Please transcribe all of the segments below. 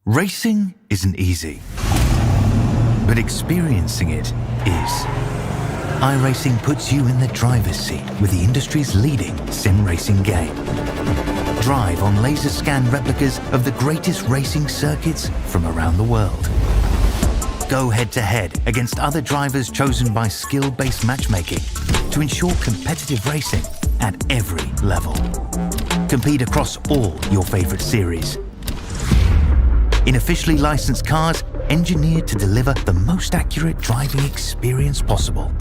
Racing isn't easy, but experiencing it is. iRacing puts you in the driver's seat with the industry's leading sim racing game. Drive on laser scan replicas of the greatest racing circuits from around the world. Go head to head against other drivers chosen by skill-based matchmaking to ensure competitive racing at every level. Compete across all your favorite series in officially licensed cars engineered to deliver the most accurate driving experience possible.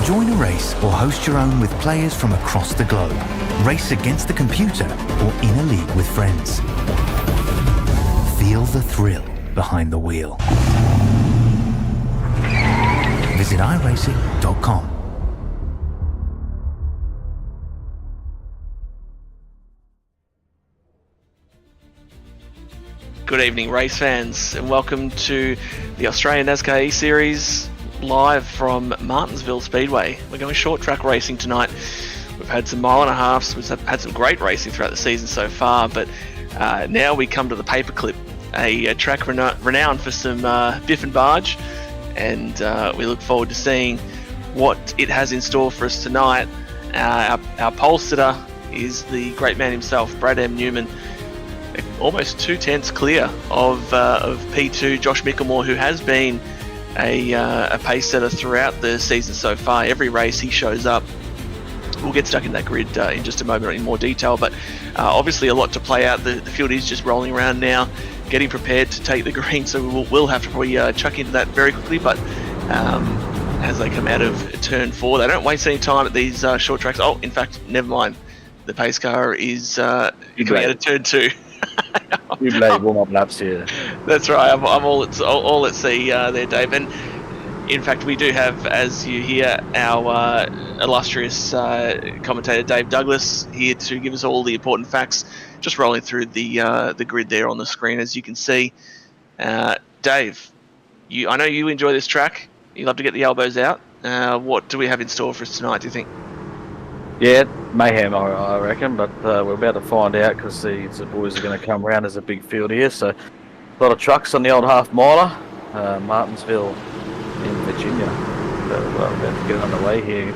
Join a race or host your own with players from across the globe. Race against the computer or in a league with friends. Feel the thrill behind the wheel. Visit iRacing.com. Good evening, race fans, and welcome to the Australian NASCAR eSeries live from Martinsville Speedway. We're going short track racing tonight. We've had some mile and a halves, we've had some great racing throughout the season so far, but now we come to the Paperclip, a track renowned for some biff and barge, and we look forward to seeing what it has in store for us tonight. Our pole sitter is the great man himself, Brad M. Newman, almost 2/10 clear of P2 Josh Micklemore, who has been a pace setter throughout the season so far. Every race he shows up. We'll get stuck in that grid in just a moment in more detail, but obviously a lot to play out. The field is just rolling around now, getting prepared to take the green, so we'll have to probably chuck into that very quickly, but as they come out of turn 4, they don't waste any time at these short tracks. Oh, in fact, never mind. The pace car is coming out of turn 2. You play warm-up laps here. That's right. I'm all at sea there, Dave. And in fact, we do have, as you hear, our illustrious commentator Dave Douglas here to give us all the important facts. Just rolling through the grid there on the screen, as you can see. Dave, I know you enjoy this track. You love to get the elbows out. What do we have in store for us tonight, do you think? Yeah, mayhem, I reckon, but we're about to find out because the boys are going to come around. There's a big field here, so a lot of trucks on the old half-miler, Martinsville in Virginia. So we're about to get underway here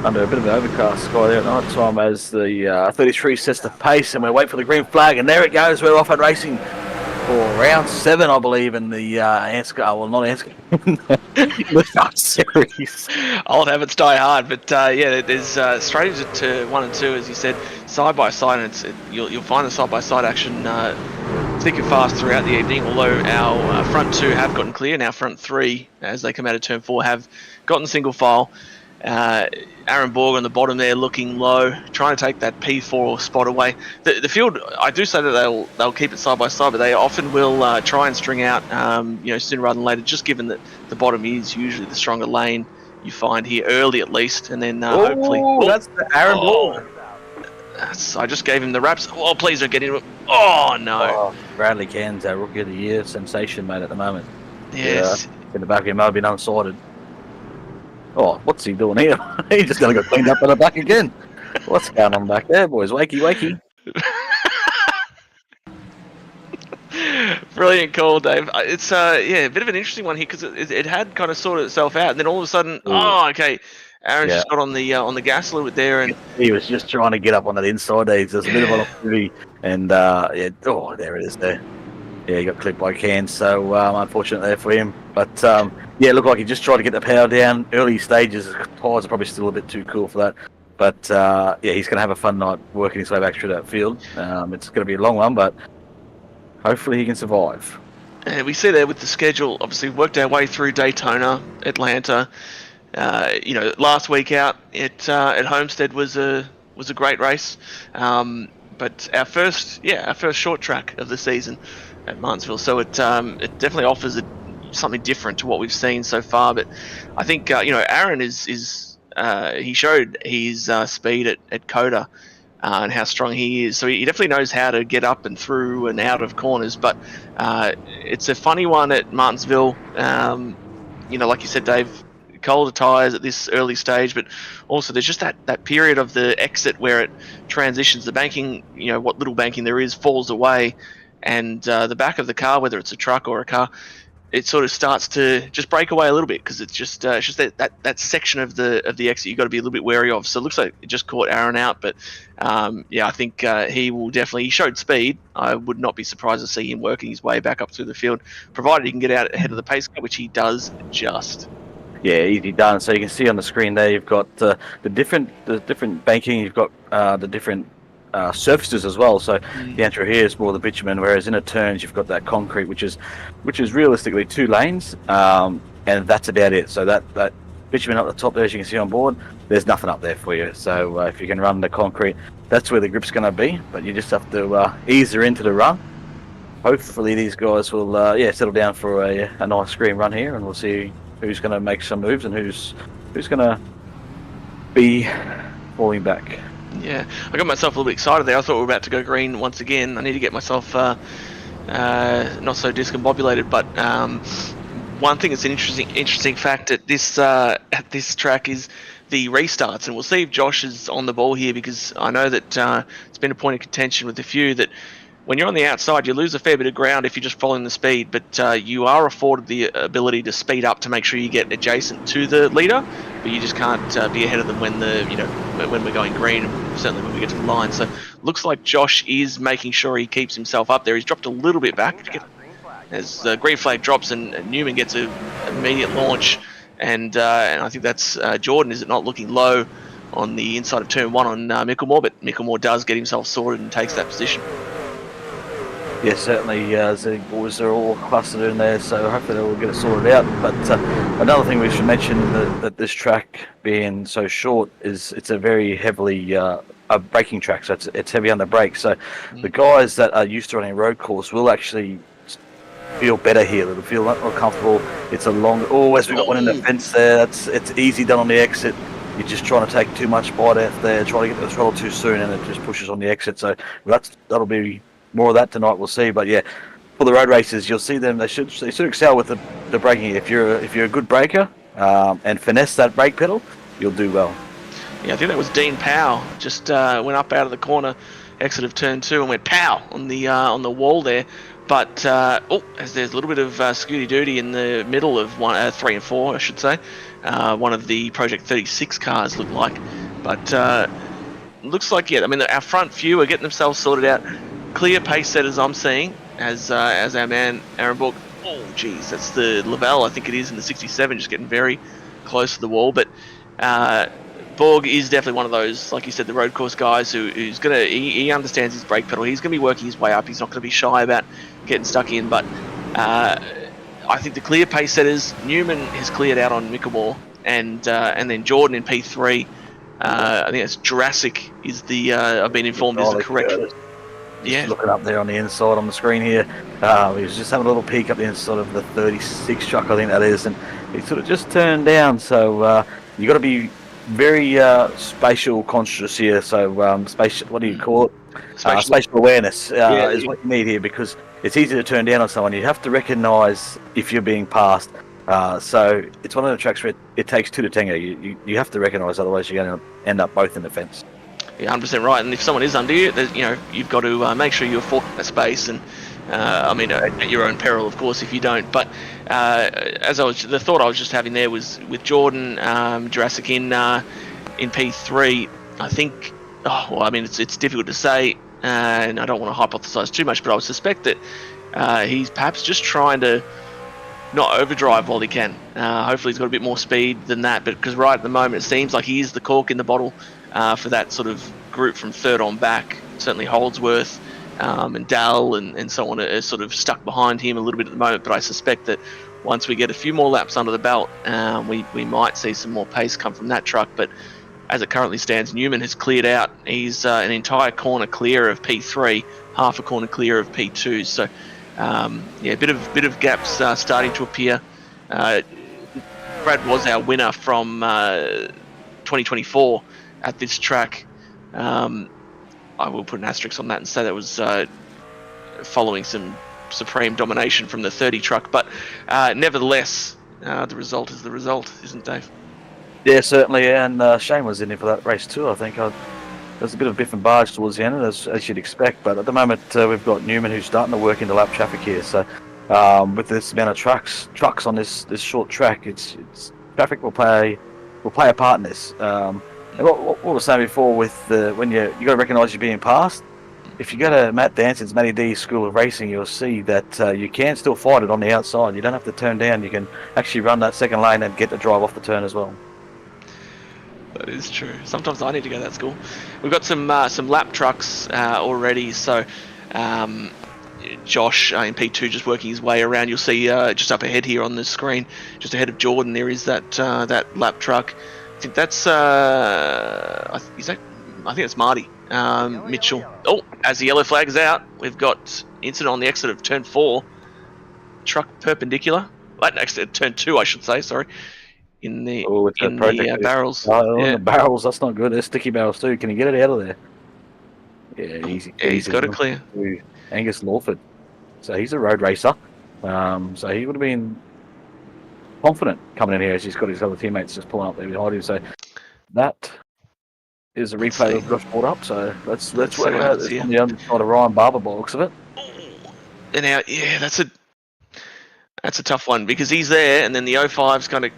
under a bit of an overcast sky there at night time as the 33 sets the pace, and we're waiting for the green flag, and there it goes. We're off and racing for round 7, I believe, in the NASCAR, well, not NASCAR, the series. Old habits die hard, but yeah, there's straight into 1 and 2, as you said, side by side, and you'll find the side by side action thick and fast throughout the evening. Although our front 2 have gotten clear, and our front 3, as they come out of turn 4, have gotten single file. Aaron Borg on the bottom there, looking low, trying to take that P4 spot away. The field, I do say that they'll keep it side by side, but they often will try and string out, sooner rather than later. Just given that the bottom is usually the stronger lane, you find here early at least, and then hopefully. Oh, that's the Aaron Borg. I just gave him the raps. Oh, please don't get into it. Oh no! Oh, Bradley Cairns, our rookie of the year sensation, mate, at the moment. Yes. In the back of him, might have been unsighted. Oh, what's he doing here? He's just going to go cleaned up in the back again. What's going on back there, boys? Wakey, wakey. Brilliant call, Dave. It's a bit of an interesting one here because it had kind of sorted itself out, and then all of a sudden, okay, Aaron's just got on the gas a little bit there, and he was just trying to get up on that inside there. There's a bit of an opportunity, and there it is there. Yeah, he got clipped by Cairns, so unfortunate there for him. But it looked like he just tried to get the power down. Early stages, the tyres are probably still a bit too cool for that. But he's going to have a fun night working his way back through that field. It's going to be a long one, but hopefully he can survive. And we see there with the schedule, obviously worked our way through Daytona, Atlanta. Last week out at Homestead was a great race. But our first short track of the season at Martinsville, so it definitely offers something different to what we've seen so far. But I think Aaron he showed his speed at Coda. And how strong he is. So he definitely knows how to get up and through and out of corners. But it's a funny one at Martinsville. Like you said, Dave, colder tyres at this early stage, but also there's just that period of the exit where it transitions. The banking, what little banking there is, falls away. And the back of the car, whether it's a truck or a car, it sort of starts to just break away a little bit because it's just that section of the exit you've got to be a little bit wary of. So it looks like it just caught Aaron out, but I think he will definitely. He showed speed. I would not be surprised to see him working his way back up through the field, provided he can get out ahead of the pace car, which he does just. Yeah, easy done. So you can see on the screen there, you've got the different banking. You've got the different surfaces as well. So the entry here is more the bitumen, whereas in a turns you've got that concrete, which is realistically 2 lanes, and that's about it. So that bitumen up the top there, as you can see on board, there's nothing up there for you. So if you can run the concrete, that's where the grip's going to be. But you just have to ease her into the run. Hopefully these guys will settle down for a nice green run here, and we'll see who's going to make some moves and who's going to be falling back. Yeah, I got myself a little bit excited there. I thought we were about to go green once again. I need to get myself not so discombobulated. But one thing that's an interesting fact at this track is the restarts, and we'll see if Josh is on the ball here, because I know that it's been a point of contention with a few that when you're on the outside, you lose a fair bit of ground if you're just following the speed, but you are afforded the ability to speed up to make sure you get adjacent to the leader, but you just can't be ahead of them when when we're going green, and certainly when we get to the line. So looks like Josh is making sure he keeps himself up there. He's dropped a little bit back as the green flag drops, and Newman gets an immediate launch, and I think that's Jordan, is it not, looking low on the inside of turn 1 on Mickelmore, but Mickelmore does get himself sorted and takes that position. Yeah, certainly the boys are all clustered in there, so hopefully they'll get it sorted out. But another thing we should mention that this track being so short is it's a very heavily a braking track, so it's heavy on the brakes. So the guys that are used to running a road course will actually feel better here. They'll feel a lot more comfortable. It's a long... as we got one in the fence there. It's easy done on the exit. You're just trying to take too much bite out there, trying to get the throttle too soon, and it just pushes on the exit. So that'll be more of that tonight, we'll see. But yeah, for the road races, you'll see them. They should excel with the braking. If you're a good braker and finesse that brake pedal, you'll do well. Yeah, I think that was Dean Powell. Just went up out of the corner, exit of turn 2, and went pow on the wall there. But as there's a little bit of scooty doody in the middle of 3 and 4, I should say. One of the Project 36 cars looked like, but looks like our front few are getting themselves sorted out. Clear pace setters I'm seeing as our man Aaron Borg. Oh geez, that's the Lavelle, I think it is, in the 67, just getting very close to the wall. But Borg is definitely one of those, like you said, the road course guys who's gonna he understands his brake pedal. He's gonna be working his way up. He's not gonna be shy about getting stuck in. But I think the clear pace setters, Newman has cleared out on Mickelmore, and then Jordan in P3. I think it's Jurassic is the I've been informed is the correct. Yeah, looking up there on the inside on the screen here, he was just having a little peek up the inside of the 36 truck, I think that is, and he sort of just turned down. So you got to be very spatial conscious here. So spatial, what do you call it? Spatial awareness is what you need here, because it's easy to turn down on someone. You have to recognise if you're being passed. So it's one of the tracks where it takes 2 to tango. You have to recognise, otherwise you're going to end up both in the fence. Yeah, 100% right. And if someone is under you, you've got to make sure you're for a space, and at your own peril, of course, if you don't. But the thought I was just having there was with Jordan, Jurassic in P3. I think, it's difficult to say, and I don't want to hypothesize too much, but I would suspect that he's perhaps just trying to not overdrive while he can. Hopefully he's got a bit more speed than that, but because right at the moment it seems like he is the cork in the bottle for that sort of group from third on back. Certainly Holdsworth and Dal and so on are sort of stuck behind him a little bit at the moment, but I suspect that once we get a few more laps under the belt, we might see some more pace come from that truck. But as it currently stands, Newman has cleared out. He's an entire corner clear of P3, half a corner clear of P2. So yeah, bit of gaps starting to appear. Brad was our winner from 2024 at this track. I will put an asterisk on that and say that was following some supreme domination from the 30 truck, but nevertheless, the result is the result, isn't it, Dave? Yeah, certainly, and Shane was in there for that race too. I think there's a bit of biff and barge towards the end, as you'd expect. But at the moment, we've got Newman who's starting to work into lap traffic here. So with this amount of trucks on this short track, it's traffic will play a part in this. And what we were saying before, with when you got to recognise you're being passed. If you go to Matt Danson's Matty D School of Racing, you'll see that you can still fight it on the outside. You don't have to turn down. You can actually run that second lane and get the drive off the turn as well. That is true. Sometimes I need to go to that school. We've got some lap trucks already. So Josh in P2 just working his way around. You'll see just up ahead here on the screen, just ahead of Jordan, there is that lap truck. I think that's I think it's Marty Mitchell. Oh, as the yellow flag is out, we've got incident on the exit of turn 4. Truck perpendicular. Right next to turn 2, I should say. Sorry. In the barrels. The barrels, that's not good. They're sticky barrels too. Can you get it out of there? Yeah, easy. Yeah, he's got it clear. Angus Lawford. So he's a road racer. So he would have been confident coming in here as he's got his other teammates just pulling up there behind him. So that is a replay that Josh brought up. So let's work out this on the other side of Ryan Barber by the looks of it. And now, yeah, that's a tough one because he's there, and then the 05's kind of,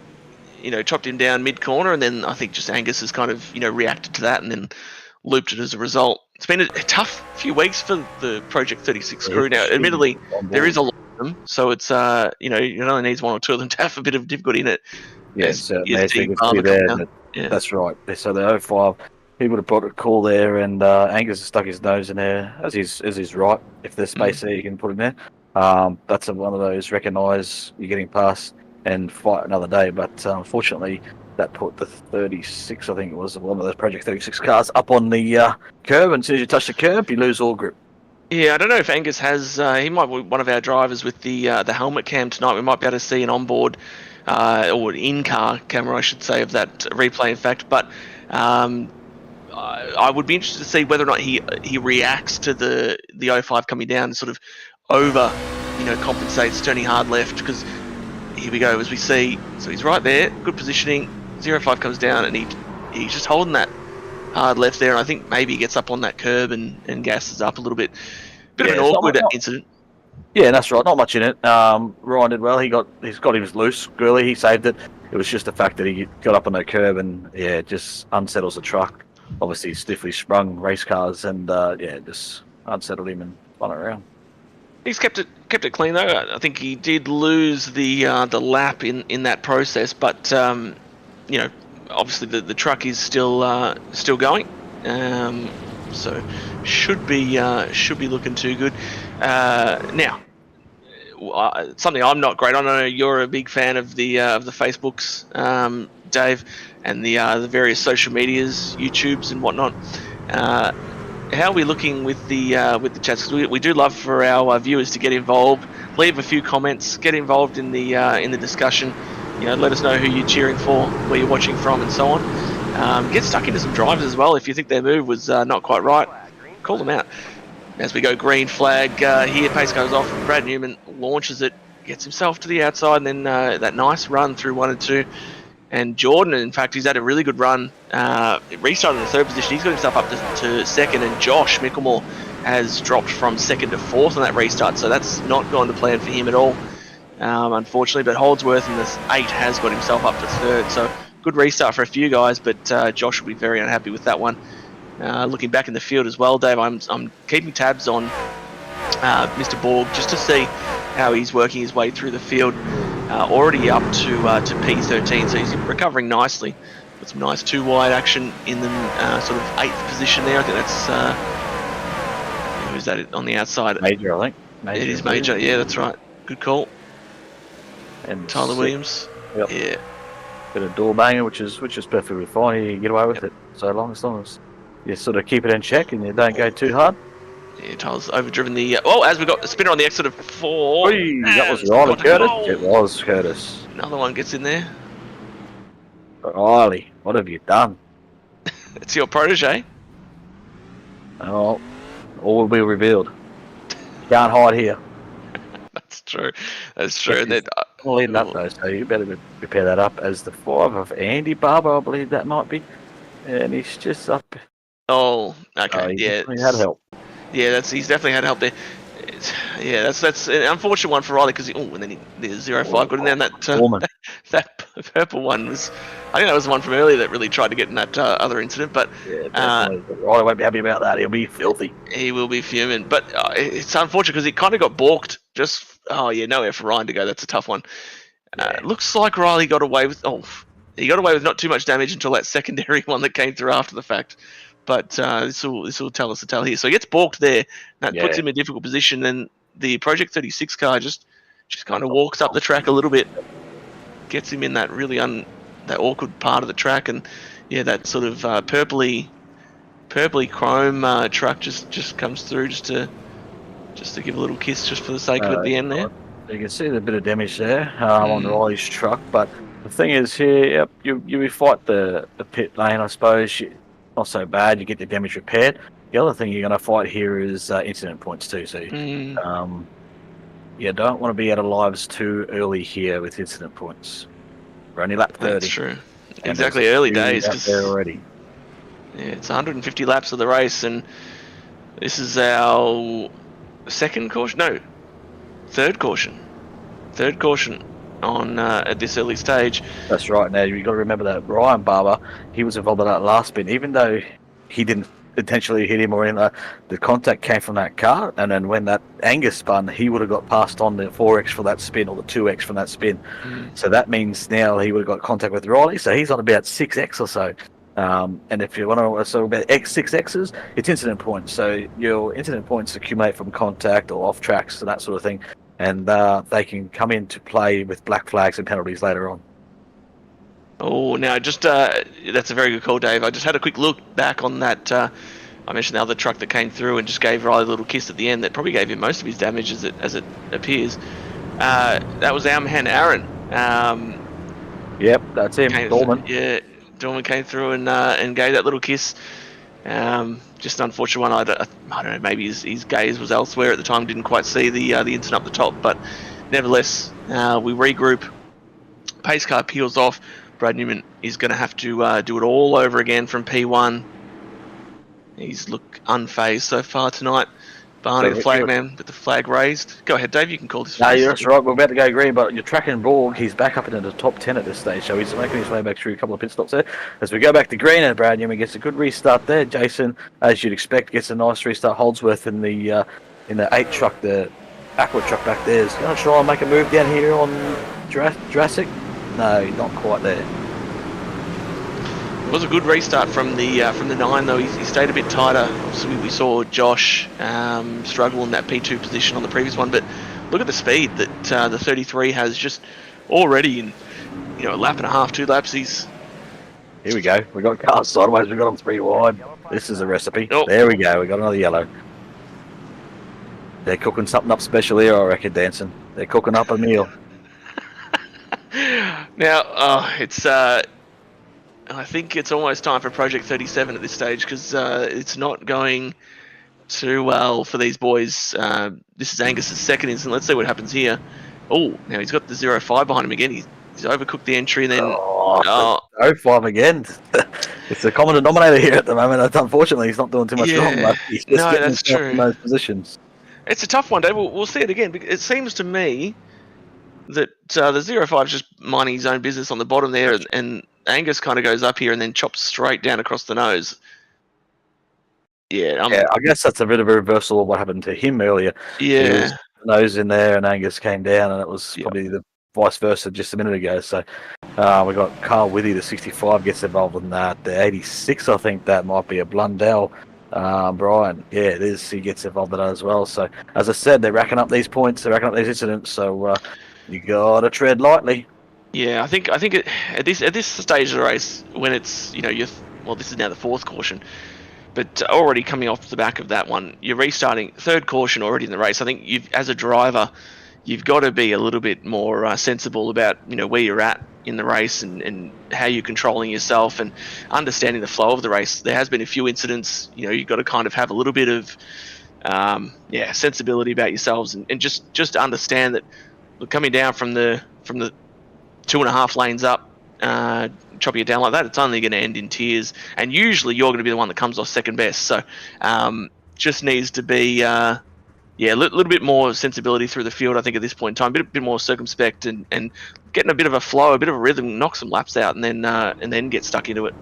chopped him down mid-corner, and then I think just Angus has kind of, reacted to that and then looped it as a result. It's been a tough few weeks for the Project 36 crew. Now, admittedly, there is a lot of them, so it's, it only needs one or two of them to have a bit of difficulty in it. Yes, that's right. So the 05, he would have brought a call there, and Angus has stuck his nose in there, as he's right. If there's space there, you can put him there. That's one of those recognise you're getting past and fight another day, but unfortunately that put the 36, I think it was, one of those Project 36 cars up on the curb, and as soon as you touch the curb you lose all grip. Yeah, I don't know if Angus has, he might be one of our drivers with the helmet cam tonight. We might be able to see an onboard or in-car camera, I should say, of that replay in fact, but I would be interested to see whether or not he reacts to the 05 coming down and sort of over, compensates, turning hard left, because here we go, as we see, so he's right there, good positioning, 05 comes down, and he's just holding that hard left there, and I think maybe he gets up on that curb and gasses up a little bit. Bit of an awkward incident. Yeah, that's right, not much in it. Ryan did well, he's got him loose early, he saved it. It was just the fact that he got up on that curb and, it just unsettles the truck. Obviously, stiffly sprung race cars, and, just unsettled him and spun around. He's kept it clean though. I think he did lose the lap in that process, but obviously the truck is still going, so should be looking too good. Now, something I'm not great on. I know you're a big fan of the Facebooks, Dave, and the various social medias, YouTubes and whatnot. How are we looking with the chats? Because we do love for our viewers to get involved, leave a few comments, get involved in the discussion. Let us know who you're cheering for, where you're watching from, and so on. Get stuck into some drivers as well. If you think their move was not quite right, call them out. As we go, green flag here, pace goes off, and Brad Newman launches it, gets himself to the outside, and then that nice run through 1 and 2. And Jordan, in fact, he's had a really good run. Restarted in the 3rd position. He's got himself up to 2nd, and Josh Mickelmore has dropped from 2nd to 4th on that restart. So that's not gone to plan for him at all, unfortunately. But Holdsworth in this 8 has got himself up to 3rd. So good restart for a few guys, but Josh will be very unhappy with that one. Looking back in the field as well, Dave, I'm keeping tabs on Mr. Borg just to see how he's working his way through the field. Already up to P13, so he's recovering nicely. Got some nice 2-wide action in the sort of 8th position there. I think that's who's that on the outside? Major, I think. It is Major. Yeah, that's right. Good call. And Tyler Williams. Yep. Yeah. Bit of door banger, which is perfectly fine. You get away with it so long as you sort of keep it in check and you don't go too hard. Yeah, Tyler's overdriven the... oh, as we got the spinner on the exit of 4. Oi, that was And Riley got to Curtis. goal. It was Curtis. Another one gets in there. Riley, what have you done? It's your protege. Oh, all will be revealed. Can't hide here. That's true. That's true. And then, Leading up though, so you better prepare that up as the 5 of Andy Barber, I believe that might be. And he's just up. oh, okay. He Yeah. definitely had help. Yeah, he's definitely had help there. Yeah, that's an unfortunate one for Riley because and then the 0-5 got in there, and that purple one was, I think that was the one from earlier that really tried to get in that other incident, but Yeah, definitely. Riley won't be happy about that. He'll be filthy. he will be fuming. But it's unfortunate because he kind of got balked. Nowhere for Ryan to go. That's a tough one. Looks like Riley got away with he got away with not too much damage until that secondary one that came through after the fact. But this will tell us the tale here. So he gets balked there. That puts him in a difficult position. Then the Project 36 car just kind of walks up the track a little bit, gets him in that really that awkward part of the track, and that sort of purpley chrome truck just comes through just to give a little kiss just for the sake of it at the end there. You can see the bit of damage there on Riley's truck, but the thing is here, you fight the pit lane, I suppose. Not so bad. You get the damage repaired. The other thing you're going to fight here is incident points too. So you don't want to be out of lives too early here with incident points. We're only lap 30. That's true. Exactly, early days. There already. Yeah, it's 150 laps of the race, and this is our third caution. Third caution on at this early stage. That's right. Now you've got to remember that Ryan Barber, he was involved in that last spin, even though he didn't intentionally hit him or anything. The contact came from that car, and then when that Angus spun, he would have got passed on the 4x for that spin or the 2x from that spin. So that means now he would have got contact with Riley. So he's on about 6x or so. And if you want to, about 6x's, it's incident points. So your incident points accumulate from contact or off tracks and that sort of thing. And they can come into play with black flags and penalties later on. Oh, now that's a very good call, Dave. I just had a quick look back on that. I mentioned the other truck that came through and just gave Riley a little kiss at the end. That probably gave him most of his damage as it appears. That was our man Aaron. Yep, that's him. Dorman. Yeah, Dorman came through and gave that little kiss. Just an unfortunate one. I don't know. Maybe his gaze was elsewhere at the time. Didn't quite see the incident up the top. But nevertheless, we regroup. Pace car peels off. Brad Newman is going to have to do it all over again from P1. He's looked unfazed so far tonight. Barney, the flag man, with the flag raised. Go ahead, Dave. You can call this. No, that's right. We're about to go green, but you're tracking Borg. He's back up into the top 10 at this stage, so he's making his way back through a couple of pit stops there. As we go back to green, and Brad Newman gets a good restart there. Jason, as you'd expect, gets a nice restart. Holdsworth in the 8 truck, the aqua truck back there, is going to try and make a move down here on Jurassic. No, not quite there. It was a good restart from the 9 though. He stayed a bit tighter. Obviously, we saw Josh struggle in that P2 position on the previous one, but look at the speed that the 33 has just already in a lap and a half, 2 laps. Here we go. We got cars sideways. We got them 3 wide. This is a recipe. Oh. There we go. We got another yellow. They're cooking something up special here, I reckon, Danson. They're cooking up a meal. Now, I think it's almost time for Project 37 at this stage because it's not going too well for these boys. This is Angus's second incident. Let's see what happens here. Oh, now he's got the 0-5 behind him again. He's overcooked the entry and then... 0-5 again. It's the common denominator here at the moment. Unfortunately, he's not doing too much wrong, but he's just getting himself in those positions. It's a tough one, Dave. We'll see it again. It seems to me that the 0-5 is just minding his own business on the bottom there, and Angus kind of goes up here and then chops straight down across the nose. Yeah, I guess that's a bit of a reversal of what happened to him earlier. Yeah. Nose in there and Angus came down, and it was probably the vice versa just a minute ago. So we got Carl Withy, the 65, gets involved in that. The 86, I think that might be a Blundell. Brian, yeah, it is. He gets involved in that as well. So as I said, they're racking up these points, they're racking up these incidents. So you gotta tread lightly. Yeah, I think at this stage of the race, when it's this is now the 4th caution. But already coming off the back of that one, you're restarting third caution already in the race. I think as a driver, you've got to be a little bit more sensible about where you're at in the race and how you're controlling yourself and understanding the flow of the race. There has been a few incidents. You've got to kind of have a little bit of sensibility about yourselves and just understand that coming down from the 2.5 lanes up, chopping it down like that, it's only going to end in tears. And usually you're going to be the one that comes off second best. So just needs to be a little bit more sensibility through the field, I think, at this point in time. A bit more circumspect and getting a bit of a flow, a bit of a rhythm, knock some laps out, and then get stuck into it.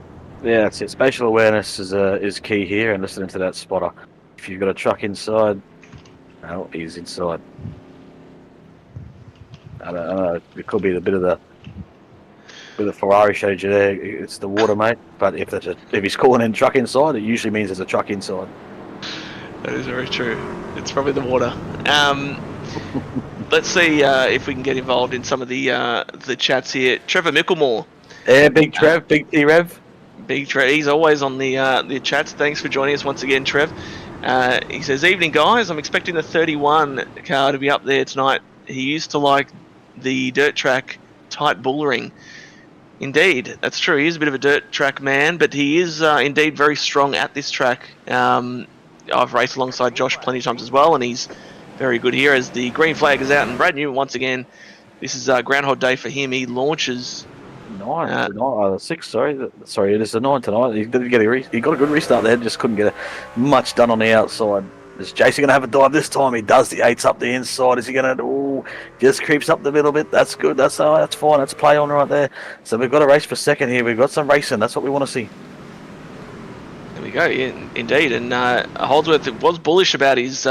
Yeah, that's it. Spatial awareness is key here, and listening to that spotter. If you've got a truck inside, well, he's inside. I don't know. It could be a bit of the Ferrari showed you there. It's the water, mate. But if he's calling in truck inside, it usually means there's a truck inside. That is very true. It's probably the water. Let's see if we can get involved in some of the chats here. Trevor Micklemore. Yeah, Big Trev, Big T-Rev. Big Trev. He's always on the chats. Thanks for joining us once again, Trev. He says, "Evening, guys. I'm expecting the 31 car to be up there tonight. He used to like the dirt track tight bullering." Indeed, that's true. He is a bit of a dirt track man, but he is indeed very strong at this track. I've raced alongside Josh plenty of times as well, and he's very good here as the green flag is out. And Brad Newman, once again, this is Groundhog Day for him. He launches... 6, sorry, it is the 9 tonight. He got a good restart there, just couldn't get much done on the outside. Is Jason going to have a dive this time? He does. The 8's up the inside. Is he going to... just creeps up the middle bit. That's good. That's fine. That's play on right there. So we've got a race for second here. We've got some racing. That's what we want to see. There we go, yeah, indeed. And Holdsworth was bullish about his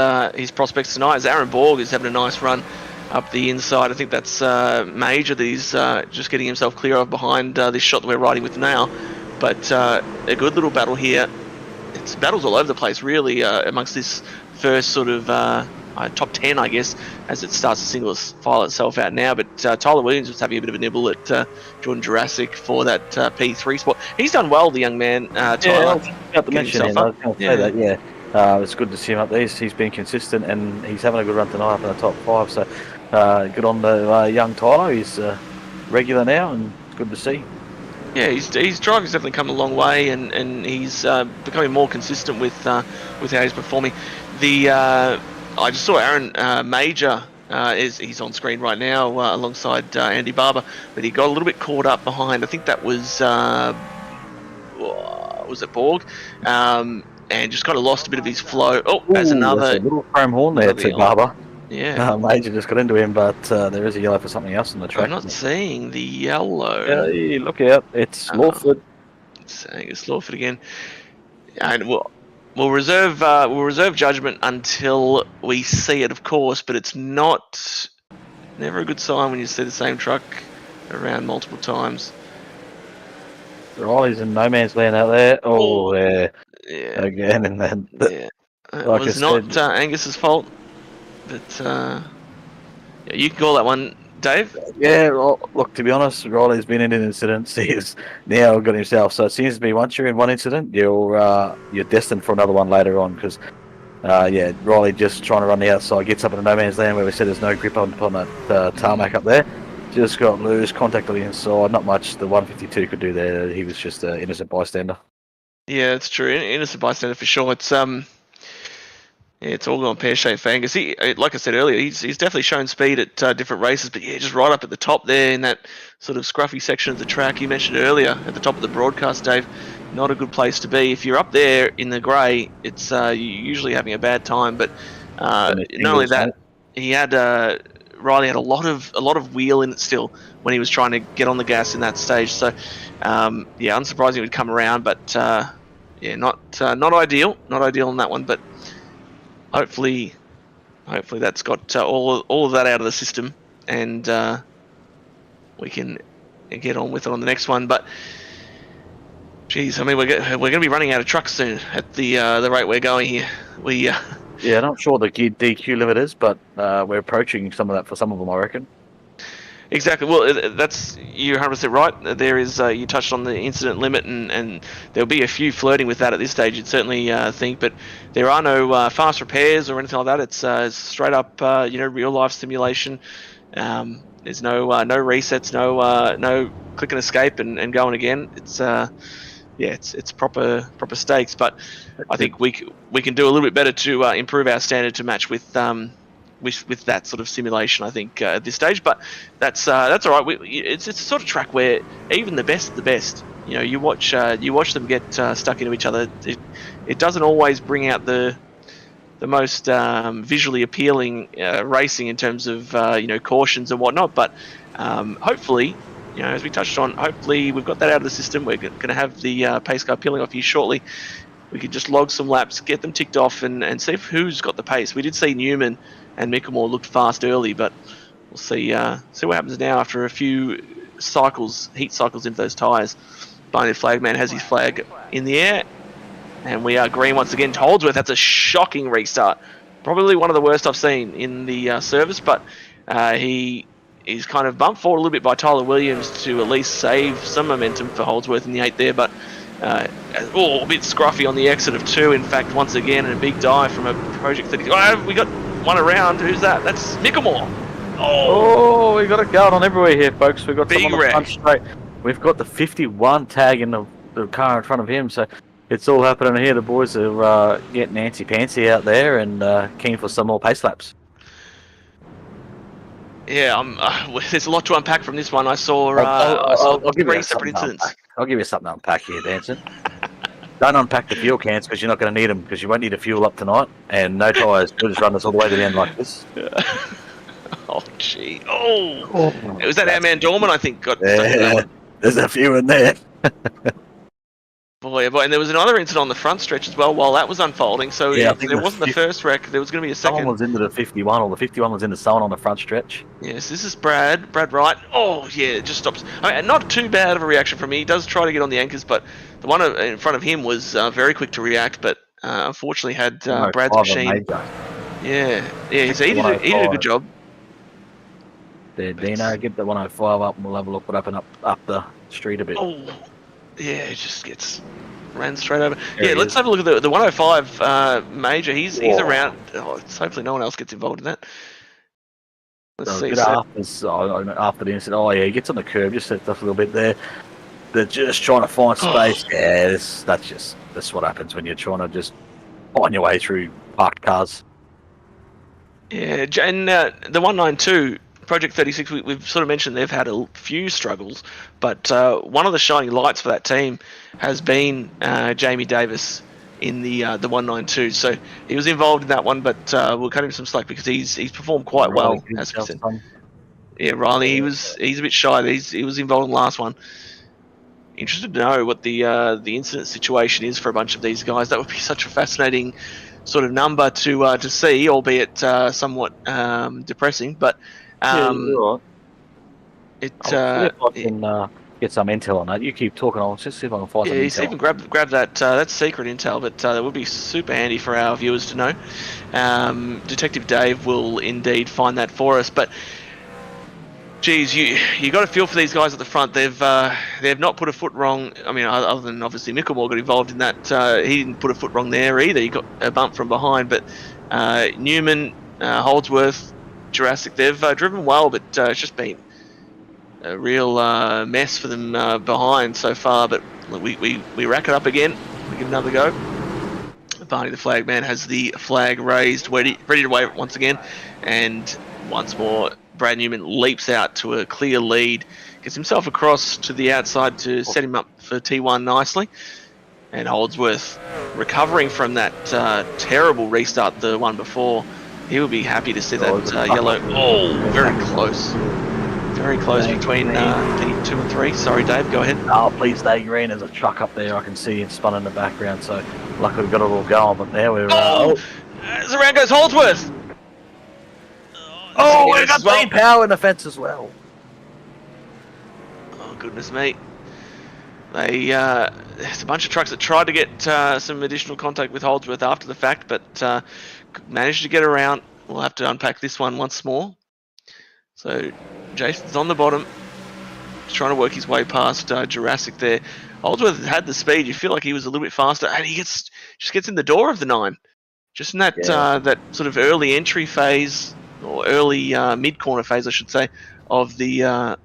prospects tonight, as Aaron Borg is having a nice run up the inside. I think that's major that he's just getting himself clear of behind this shot that we're riding with now. But a good little battle here. It's battles all over the place, really, amongst this first sort of top 10, I guess, as it starts to single file itself out now. But Tyler Williams was having a bit of a nibble at Jordan Jurassic for that P3 spot. He's done well, the young man, Tyler. Yeah, I was about to mention him. I was going to say that, yeah. It's good to see him up there. He's been consistent, and he's having a good run tonight up in the top 5. So good on the young Tyler. He's regular now, and it's good to see. Yeah, his driving's definitely come a long way, and he's becoming more consistent with how he's performing. I just saw Aaron Major. He's on screen right now alongside Andy Barber, but he got a little bit caught up behind. I think that was it Borg, and just kind of lost a bit of his flow. There's another a little chrome horn there to Barber. Yeah, Major just got into him, but there is a yellow for something else on the track. I'm not seeing the yellow. Yeah, look out! It's Lawford. It's Angus Lawford again, and we'll reserve judgment until we see it, of course. But it's never a good sign when you see the same truck around multiple times. Riley's in no man's land out there. Yeah, again, and then it was not Angus's fault. But you can call that one, Dave. Yeah, well, look, to be honest, Riley's been in an incident. He has now got himself. So it seems to be once you're in one incident, you're destined for another one later on. Because Riley just trying to run the outside, gets up in a no man's land where we said there's no grip on that tarmac up there. Just got loose, contact on the inside. Not much the 152 could do there. He was just an innocent bystander. Yeah, it's true. Innocent bystander for sure. It's all gone pear-shaped for Angus. Like I said earlier, he's definitely shown speed at different races, but yeah, just right up at the top there in that sort of scruffy section of the track you mentioned earlier at the top of the broadcast, Dave. Not a good place to be. If you're up there in the grey, it's you're usually having a bad time. But not only that, Riley had a lot of wheel in it still when he was trying to get on the gas in that stage. So unsurprising it would come around, but not ideal on that one, but. Hopefully that's got all of that out of the system, and we can get on with it on the next one. But, geez, I mean, we're going to be running out of trucks soon at the rate we're going here. Not sure the DQ limit is, but we're approaching some of that for some of them, I reckon. Exactly. Well, that's you're 100% right. There is you touched on the incident limit, and there'll be a few flirting with that at this stage. You'd certainly think, but there are no fast repairs or anything like that. It's straight up, real life simulation. There's no resets, no click and escape and going again. It's proper stakes. But I think we can do a little bit better to improve our standard to match with that sort of simulation, I think, at this stage. But that's all right. It's a sort of track where even the best of the best, you watch them get stuck into each other. It doesn't always bring out the most visually appealing racing in terms of cautions and whatnot. But hopefully, as we touched on, hopefully we've got that out of the system. We're going to have the pace car peeling off here shortly. We could just log some laps, get them ticked off, and see who's got the pace. We did see Newman and Mickelmore looked fast early, but we'll see what happens now after a few heat cycles into those tyres. Barney Flagman has his flag in the air, and we are green once again. Holdsworth, that's a shocking restart. Probably one of the worst I've seen in the service, but he is kind of bumped forward a little bit by Tyler Williams to at least save some momentum for Holdsworth in the 8th there, but a bit scruffy on the exit of 2, in fact, once again, and a big dive from a Project 30. Oh, we got one around. Who's that? That's Mickelmore. Oh, we got it going on everywhere here, folks. We've got big someone on the front straight. We've got the 51 tag in the car in front of him, so it's all happening here. The boys are getting antsy-pantsy out there and keen for some more pace laps. Yeah, there's a lot to unpack from this one. I saw, I'll give 3 you separate incidents. I'll give you something to unpack here, Danson. Don't unpack the fuel cans because you're not going to need them because you won't need to fuel up tonight. And no tyres. We'll just run us all the way to the end like this. Oh, gee. Oh. It was that our man Dorman, I think, got that one. There's a few in there. Boy, and there was another incident on the front stretch as well while that was unfolding. So if there wasn't the first wreck, there was going to be a second. Someone was into the 51, or the 51 was into someone on the front stretch. Yes, this is Brad Wright. Oh, yeah, it just stops. I mean, not too bad of a reaction from me. He does try to get on the anchors, but the one in front of him was very quick to react, but unfortunately had Brad's machine. Yeah, he did a good job. There, Dino, get the 105 up and we'll have a look what happened up the street a bit. Oh, yeah, it just ran straight over. Yeah, let's have a look at the 105 Major. He's around. Oh, hopefully no one else gets involved in that. Let's see. After the incident, he gets on the curb, just sets off a little bit there. They're just trying to find space. Yeah, that's what happens when you're trying to just find your way through parked cars. Yeah, and the 192. Project 36, we've sort of mentioned they've had a few struggles, but one of the shining lights for that team has been Jamie Davis in the 192. So he was involved in that one, but we'll cut him some slack because he's performed quite well, as we said. Yeah, Riley, he's a bit shy. He was involved in the last one. Interested to know what the incident situation is for a bunch of these guys. That would be such a fascinating sort of number to see, albeit somewhat depressing, but. Right. If I can get some intel on that. You keep talking. I'll just see if I can find some intel. Even grab that. That's secret intel, but that would be super handy for our viewers to know. Detective Dave will indeed find that for us. But geez, you got to feel for these guys at the front. They've not put a foot wrong. I mean, other than obviously Mickelmore got involved in that. He didn't put a foot wrong there either. He got a bump from behind, but Newman, Holdsworth, Jurassic, they've driven well, but it's just been a real mess for them behind so far. But we rack it up again. We give another go. Barney the Flagman has the flag raised, ready to wave once again, and once more Brad Newman leaps out to a clear lead, gets himself across to the outside to set him up for T1 nicely, and Holdsworth recovering from that terrible restart, the one before. He will be happy to see that yellow. Oh, very close. Very close between P2 and 3. Sorry, Dave, go ahead. Oh, please stay green. There's a truck up there. I can see it spun in the background, so luckily we've got it all going. But now we're... as around goes Holdsworth. We've got clean power in the fence as well. Oh, goodness me. There's a bunch of trucks that tried to get some additional contact with Holdsworth after the fact, but managed to get around. We'll have to unpack this one once more. So Jason's on the bottom. He's trying to work his way past Jurassic there. Holdsworth had the speed. You feel like he was a little bit faster, and he just gets in the door of the 9. Just in that that sort of early entry phase, or early mid-corner phase, I should say, of the...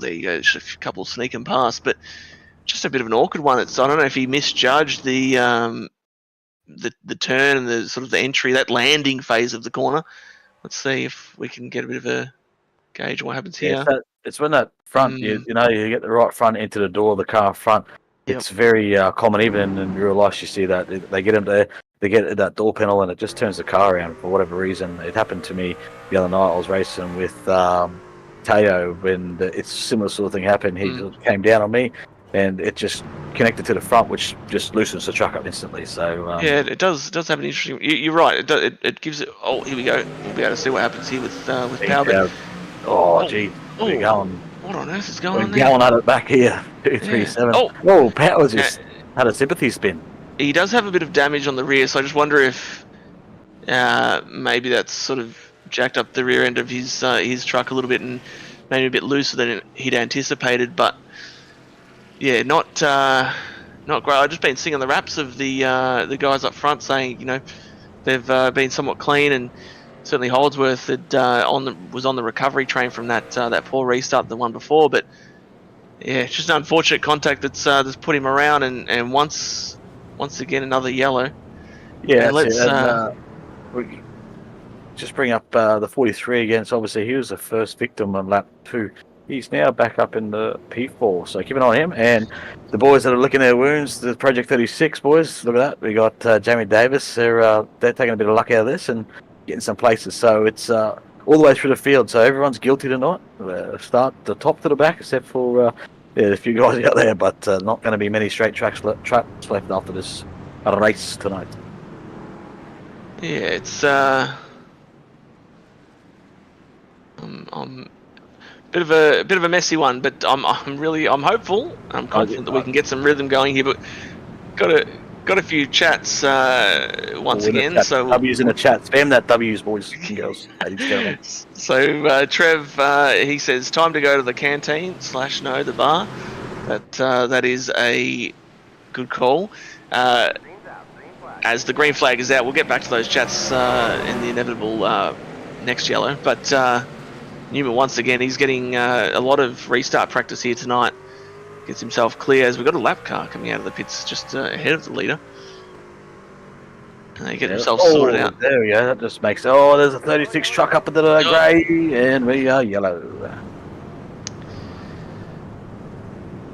there you go, just a couple sneaking past, but just a bit of an awkward one. I don't know if he misjudged the turn and the sort of the entry, that landing phase of the corner. Let's see if we can get a bit of a gauge on what happens here. It's when that front, you get the right front into the door of the car front. It's very common, even in real life. You see that they get them there, they get that door panel, and it just turns the car around for whatever reason. It happened to me the other night. I was racing with Teo when it's a similar sort of thing happened. He came down on me, and it just connected to the front, which just loosens the truck up instantly. So it does have an interesting. You're right. It gives it. Oh, here we go. We'll be able to see what happens here with Power. Gee, we're going. What on earth is going on there? there? Going at it back here. 237. Oh, Power just had a sympathy spin. He does have a bit of damage on the rear, so I just wonder if maybe that's sort of jacked up the rear end of his truck a little bit and maybe a bit looser than he'd anticipated. But yeah, not great. I've just been seeing on the wraps of the guys up front saying, they've been somewhat clean, and certainly Holdsworth was on the recovery train from that poor restart, the one before. But yeah, it's just an unfortunate contact that's put him around, and once again another yellow. Yeah, let's just bring up the 43 again. So obviously he was the first victim on lap 2. He's now back up in the P4, so keep an eye on him. And the boys that are licking their wounds, the Project 36 boys, look at that. We got Jamie Davis. They're taking a bit of luck out of this and getting some places. So it's all the way through the field. So everyone's guilty tonight. Start the top to the back, except for a few guys out there. But not going to be many straight tracks left after this race tonight. Yeah, it's bit of a messy one, but I'm hopeful. I'm confident that we can get some rhythm going here. But got a few chats once again. So W's in the chat. Spam that W's, boys and girls. So Trev, he says time to go to the canteen / the bar. That is a good call. As the green flag is out, we'll get back to those chats in the inevitable next yellow. But Newman, once again, he's getting a lot of restart practice here tonight. Gets himself clear as we've got a lap car coming out of the pits just ahead of the leader. And they get themselves sorted out. There we go. That just makes... there's a 36 truck up into the grey, and we are yellow.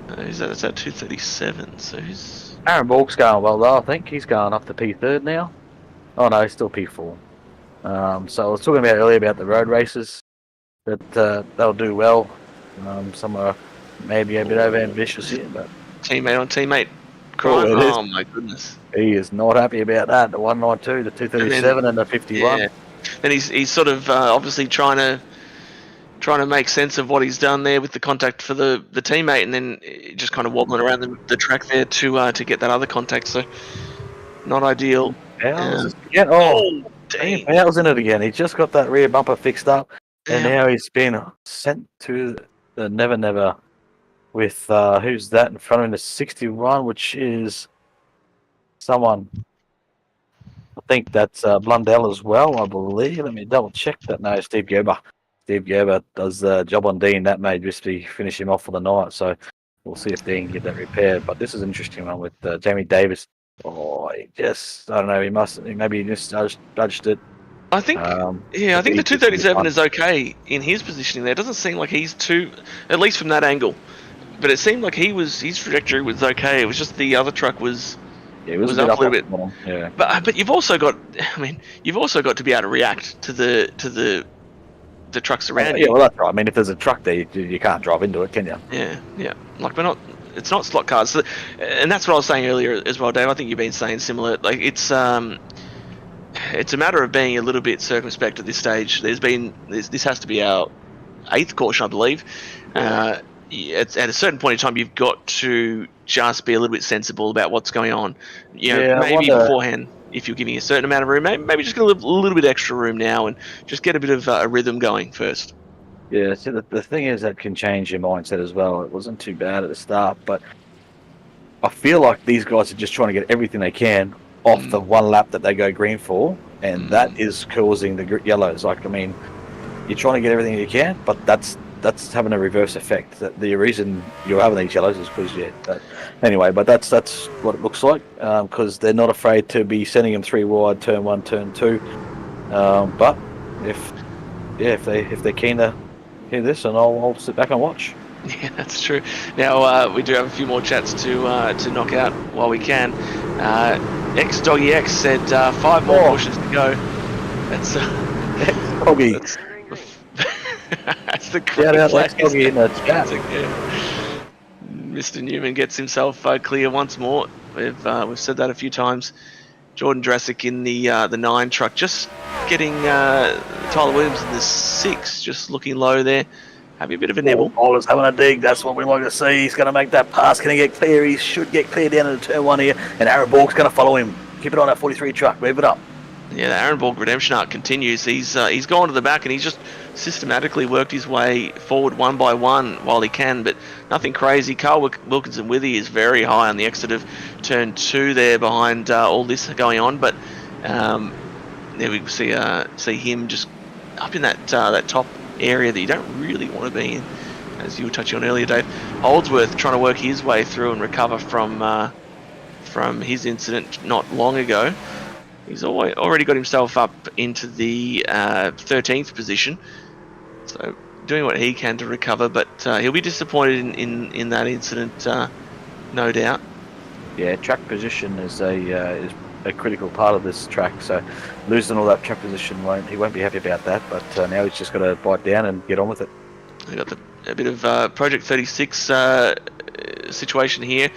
That's at 237, so who's... Aaron Bork's going well, though, I think. He's going up to P3 now. Oh, no, he's still P4. So I was talking about earlier about the road races, that they'll do well. Some are maybe a bit over-ambitious here, but... Teammate on teammate crime. Oh, my goodness. He is not happy about that. The 192, the 237, and the 51. Yeah. And he's sort of obviously trying to make sense of what he's done there with the contact for the teammate, and then just kind of wobbling around the track there to get that other contact. So not ideal. Powell's in it again. He just got that rear bumper fixed up, and now he's been sent to the Never Never with who's that in front of him? The 61, which is someone. I think that's Blundell as well, I believe. Let me double check that. No, Steve Gerber. Steve Gerber does the job on Dean. That may just be finish him off for the night. So we'll see if Dean can get that repaired. But this is an interesting one with Jamie Davis. I don't know. Maybe he just judged it. I think, I think the 237 is okay in his positioning there. It doesn't seem like he's too, at least from that angle. But it seemed like his trajectory was okay. It was just the other truck was up a little bit. Yeah. But you've also got, to be able to react to the trucks around you. Yeah, well that's right. I mean, if there's a truck there, you can't drive into it, can you? Yeah. Like it's not slot cars, and that's what I was saying earlier as well, Dave. I think you've been saying similar. Like it's a matter of being a little bit circumspect at this stage. This has to be our 8th caution, I believe. At a certain point in time, you've got to just be a little bit sensible about what's going on. Maybe beforehand, if you're giving a certain amount of room, maybe just get a little bit extra room now and just get a bit of a rhythm going first. Yeah, see, the thing is that can change your mindset as well. It wasn't too bad at the start, but I feel like these guys are just trying to get everything they can off the one lap that they go green for, and that is causing the yellows. Like, I mean, you're trying to get everything you can, but that's having a reverse effect. The reason you're having these yellows is because anyway, but that's what it looks like, because they're not afraid to be sending them 3 wide, turn 1, turn 2. But if they're keen to hear this, and I'll sit back and watch. Yeah, that's true. Now we do have a few more chats to knock out while we can. Doggy X said 5 more cautions to go. That's Doggy. That's the Shout out Doggy in the chat. Mr. Newman gets himself clear once more. We've said that a few times. Jordan Jurassic in the 9 truck, just getting Tyler Williams in the 6, just looking low there. Having a bit of a nibble. Bowler's having a dig. That's what we like to see. He's going to make that pass. Can he get clear? He should get clear down into turn 1 here. And Aaron Borg's going to follow him. Keep it on that 43 truck. Move it up. Yeah, the Aaron Borg redemption arc continues. He's gone to the back and he's just systematically worked his way forward one by one while he can, but nothing crazy. Carl Wilkinson Withy is very high on the exit of turn 2 there behind all this going on, but there we see him just up in that top area that you don't really want to be in, as you were touching on earlier, Dave. Holdsworth trying to work his way through and recover from his incident not long ago. He's already got himself up into the 13th position, so doing what he can to recover, but he'll be disappointed in that incident, no doubt. Yeah, track position is a critical part of this track, so losing all that track position, he won't be happy about that, but now he's just got to bite down and get on with it. We got a bit of Project 36 situation here.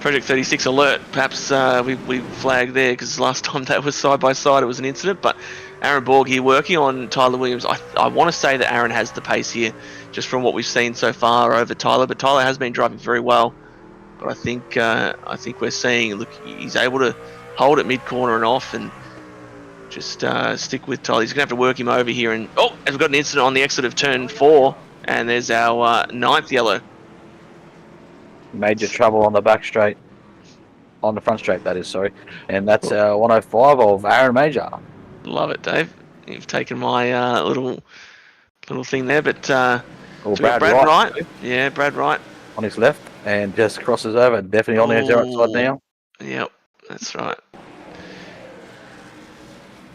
Project 36 alert, perhaps we flagged there, because last time that was side by side it was an incident, but Aaron Borg here working on Tyler Williams. I want to say that Aaron has the pace here, just from what we've seen so far over Tyler, but Tyler has been driving very well. But I think we're seeing, look, he's able to hold it mid-corner and off and just stick with Tyler. He's going to have to work him over here, and we've got an incident on the exit of turn 4, and there's our 9th yellow. Major trouble on the back straight, on the front straight that is, sorry, and that's 105 of Aaron Major. Love it, Dave. You've taken my little thing there, but Brad Wright. Yeah, Brad Wright on his left and just crosses over, definitely on the outside now. Yep, that's right.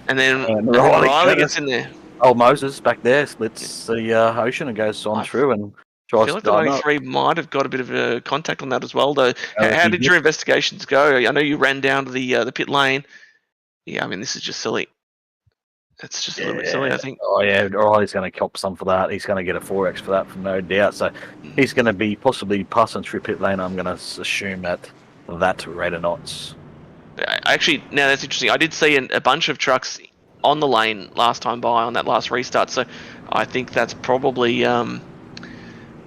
And then Riley gets in there. Old Moses back there splits the ocean and goes on through and. I feel like the 93 might have got a bit of a contact on that as well, though. How did your investigations go? I know you ran down to the pit lane. Yeah, I mean, this is just silly. It's just a little bit silly, I think. Oh, yeah, Riley's going to cop some for that. He's going to get a 4X for that, from no doubt. So he's going to be possibly passing through pit lane, I'm going to assume, at that rate of knots. Actually, now that's interesting. I did see a bunch of trucks on the lane last time by on that last restart, so I think that's probably...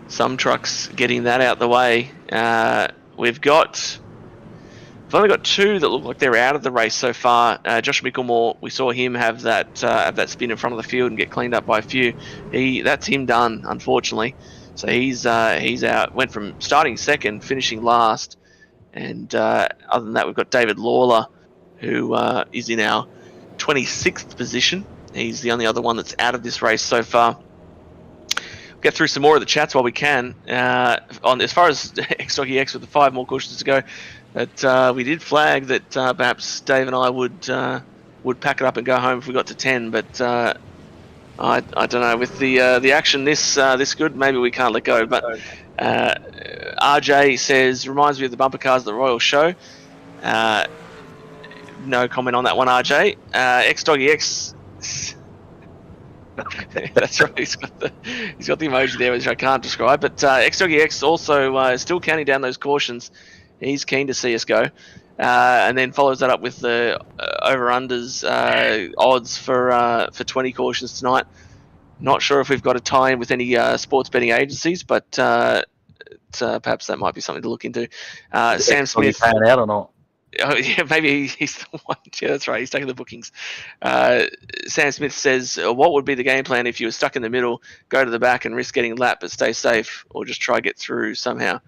some trucks getting that out the way. We've only got 2 that look like they're out of the race so far. Josh Micklemore, we saw him have that spin in front of the field and get cleaned up by a few. That's him done, unfortunately. So he's out. Went from starting second, finishing last. And other than that, we've got David Lawler, who is in our 26th position. He's the only other one that's out of this race so far. Get through some more of the chats while we can. On as far as X-Doggy X with the 5 more cautions to go, but we did flag that perhaps Dave and I would pack it up and go home if we got to 10. But I don't know, with the action this good, maybe we can't let go. But RJ says reminds me of the bumper cars at the Royal Show. No comment on that one, RJ. X-Doggy X. That's right. He's got the emoji there, which I can't describe. But X-Doggy X also still counting down those cautions. He's keen to see us go, and then follows that up with the over/unders odds for 20 cautions tonight. Not sure if we've got a tie-in with any sports betting agencies, but perhaps that might be something to look into. Sam Smith. Paying out or not? Oh, yeah, maybe he's the one. Yeah, that's right. He's taking the bookings. Sam Smith says, "What would be the game plan if you were stuck in the middle? Go to the back and risk getting lapped, but stay safe, or just try get through somehow."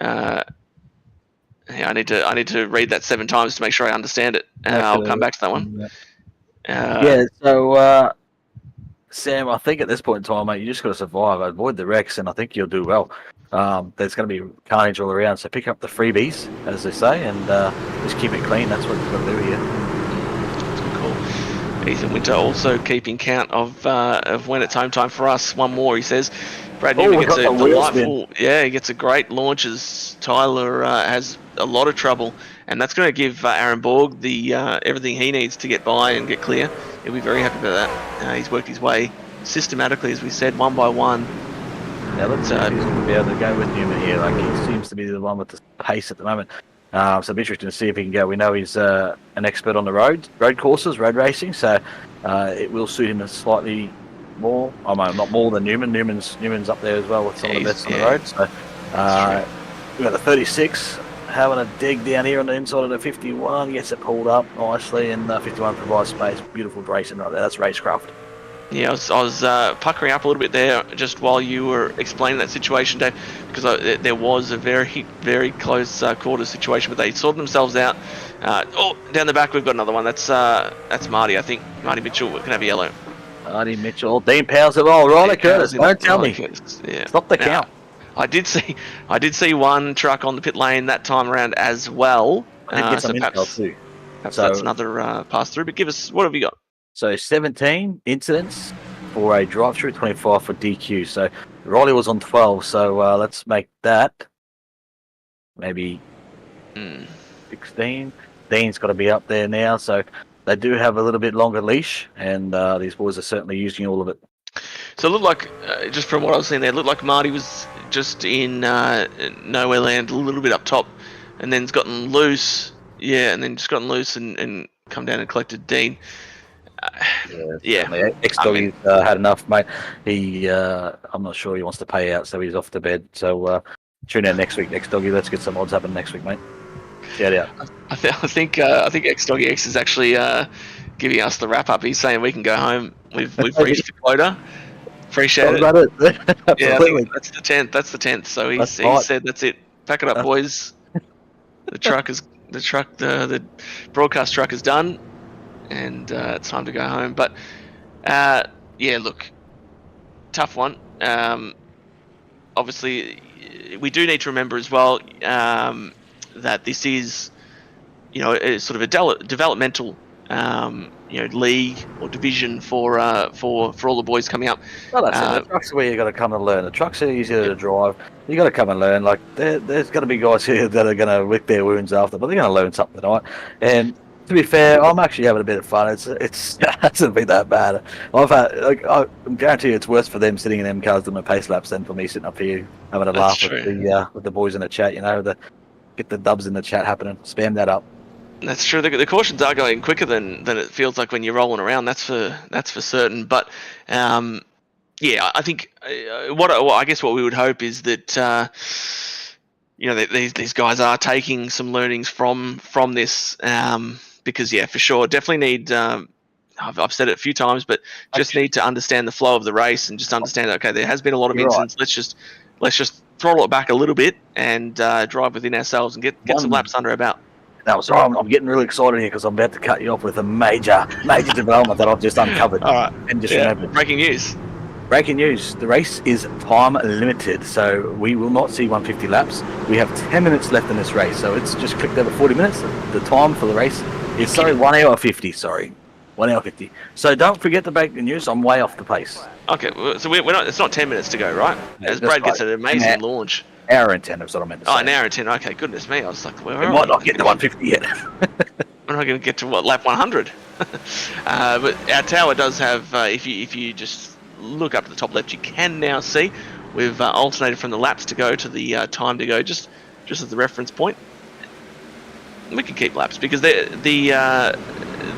Yeah, I need to read that 7 times to make sure I understand it. I'll come back to that one. Yeah. So Sam, I think at this point in time, mate, you just got to survive, avoid the wrecks, and I think you'll do well. There's going to be carnage all around, so pick up the freebies, as they say, and just keep it clean. That's what you've got to do here. Cool. Ethan Winter also keeping count of when it's home time for us. One more, he says. Brad Newman gets a delightful, he gets a great launch as Tyler has a lot of trouble, and that's going to give Aaron Borg the everything he needs to get by and get clear. He'll be very happy about that. He's worked his way systematically, as we said, one by one. Yeah, let's see if he's going to be able to go with Newman here. Like, he seems to be the one with the pace at the moment. So it'll be interesting to see if he can go. We know he's an expert on the road courses, road racing, so it will suit him slightly more. I mean, not more than Newman. Newman's up there as well with some of the best on the road. So we've got the 36 having a dig down here on the inside of the 51. Gets it pulled up nicely, and 51 provides space. Beautiful racing right there. That's racecraft. Yeah, I was puckering up a little bit there just while you were explaining that situation, Dave, because there was a very, very close quarter situation, but they sorted themselves out. Down the back we've got another one. That's Marty, I think. Marty Mitchell can have a yellow. Marty Mitchell, Dean Powers as well. Riley Curtis, don't tell me. Yeah. Stop the count. I did see one truck on the pit lane that time around as well. I did get some intel too. Perhaps that's another pass through. But give us, what have you got? So 17 incidents for a drive-through, 25 for DQ. So Riley was on 12. So let's make that maybe 16. Dean's got to be up there now. So they do have a little bit longer leash, and these boys are certainly using all of it. So it looked like, just from what I was seeing there, it looked like Marty was just in nowhere land, a little bit up top, and then's gotten loose. Yeah, and then just gotten loose and come down and collected Dean. X-Doggy's had enough, mate. I'm not sure he wants to pay out, so he's off to bed. So tune in next week, X-Doggy. Let's get some odds happening next week, mate. Yeah. I think X-Doggy X is actually giving us the wrap up. He's saying we can go home. We've reached the quota. Appreciate it. Yeah, I think that's the 10th. That's the 10th. So he said that's it. Pack it up, boys. The broadcast truck is done. And it's time to go home. But, look, tough one. Obviously, we do need to remember as well that this is, sort of a developmental, league or division for all the boys coming up. Well, that's it. The trucks are where you got to come and learn. The trucks are easier to drive. You got to come and learn. Like there's got to be guys here that are going to lick their wounds after, but they're going to learn something tonight. And to be fair, I'm actually having a bit of fun. It hasn't been that bad. I guarantee it's worse for them sitting in them cars doing my pace laps than for me sitting up here having a laugh with the boys in the chat. Get the dubs in the chat happening. Spam that up. That's true. The cautions are going quicker than it feels like when you're rolling around. That's for certain. But I think I guess what we would hope is that these guys are taking some learnings from this. Because for sure, definitely need. I've said it a few times, but just need to understand the flow of the race and just understand. Okay, there has been a lot of incidents. Right. Let's just throttle it back a little bit and drive within ourselves and get some laps under our belt. No, sorry, I'm getting really excited here because I'm about to cut you off with a major development that I've just uncovered. All right, and just remembered. Breaking news. Breaking news. The race is time limited, so we will not see 150 laps. We have 10 minutes left in this race, so it's just clicked over 40 minutes. The time for the race is 1 hour 50. 1 hour 50. So don't forget to break the news. I'm way off the pace. Okay, so we're not. It's not 10 minutes to go, right? As Brad gets an amazing launch. Hour and 10. That's what I meant to say. Oh, an hour and 10. Okay, goodness me. I was like, we might not get to 150 yet. We're not going to get to lap 100. But our tower does have. If you just look up to the top left, you can now see we've alternated from the laps to go to the time to go, just as the reference point. We can keep laps because there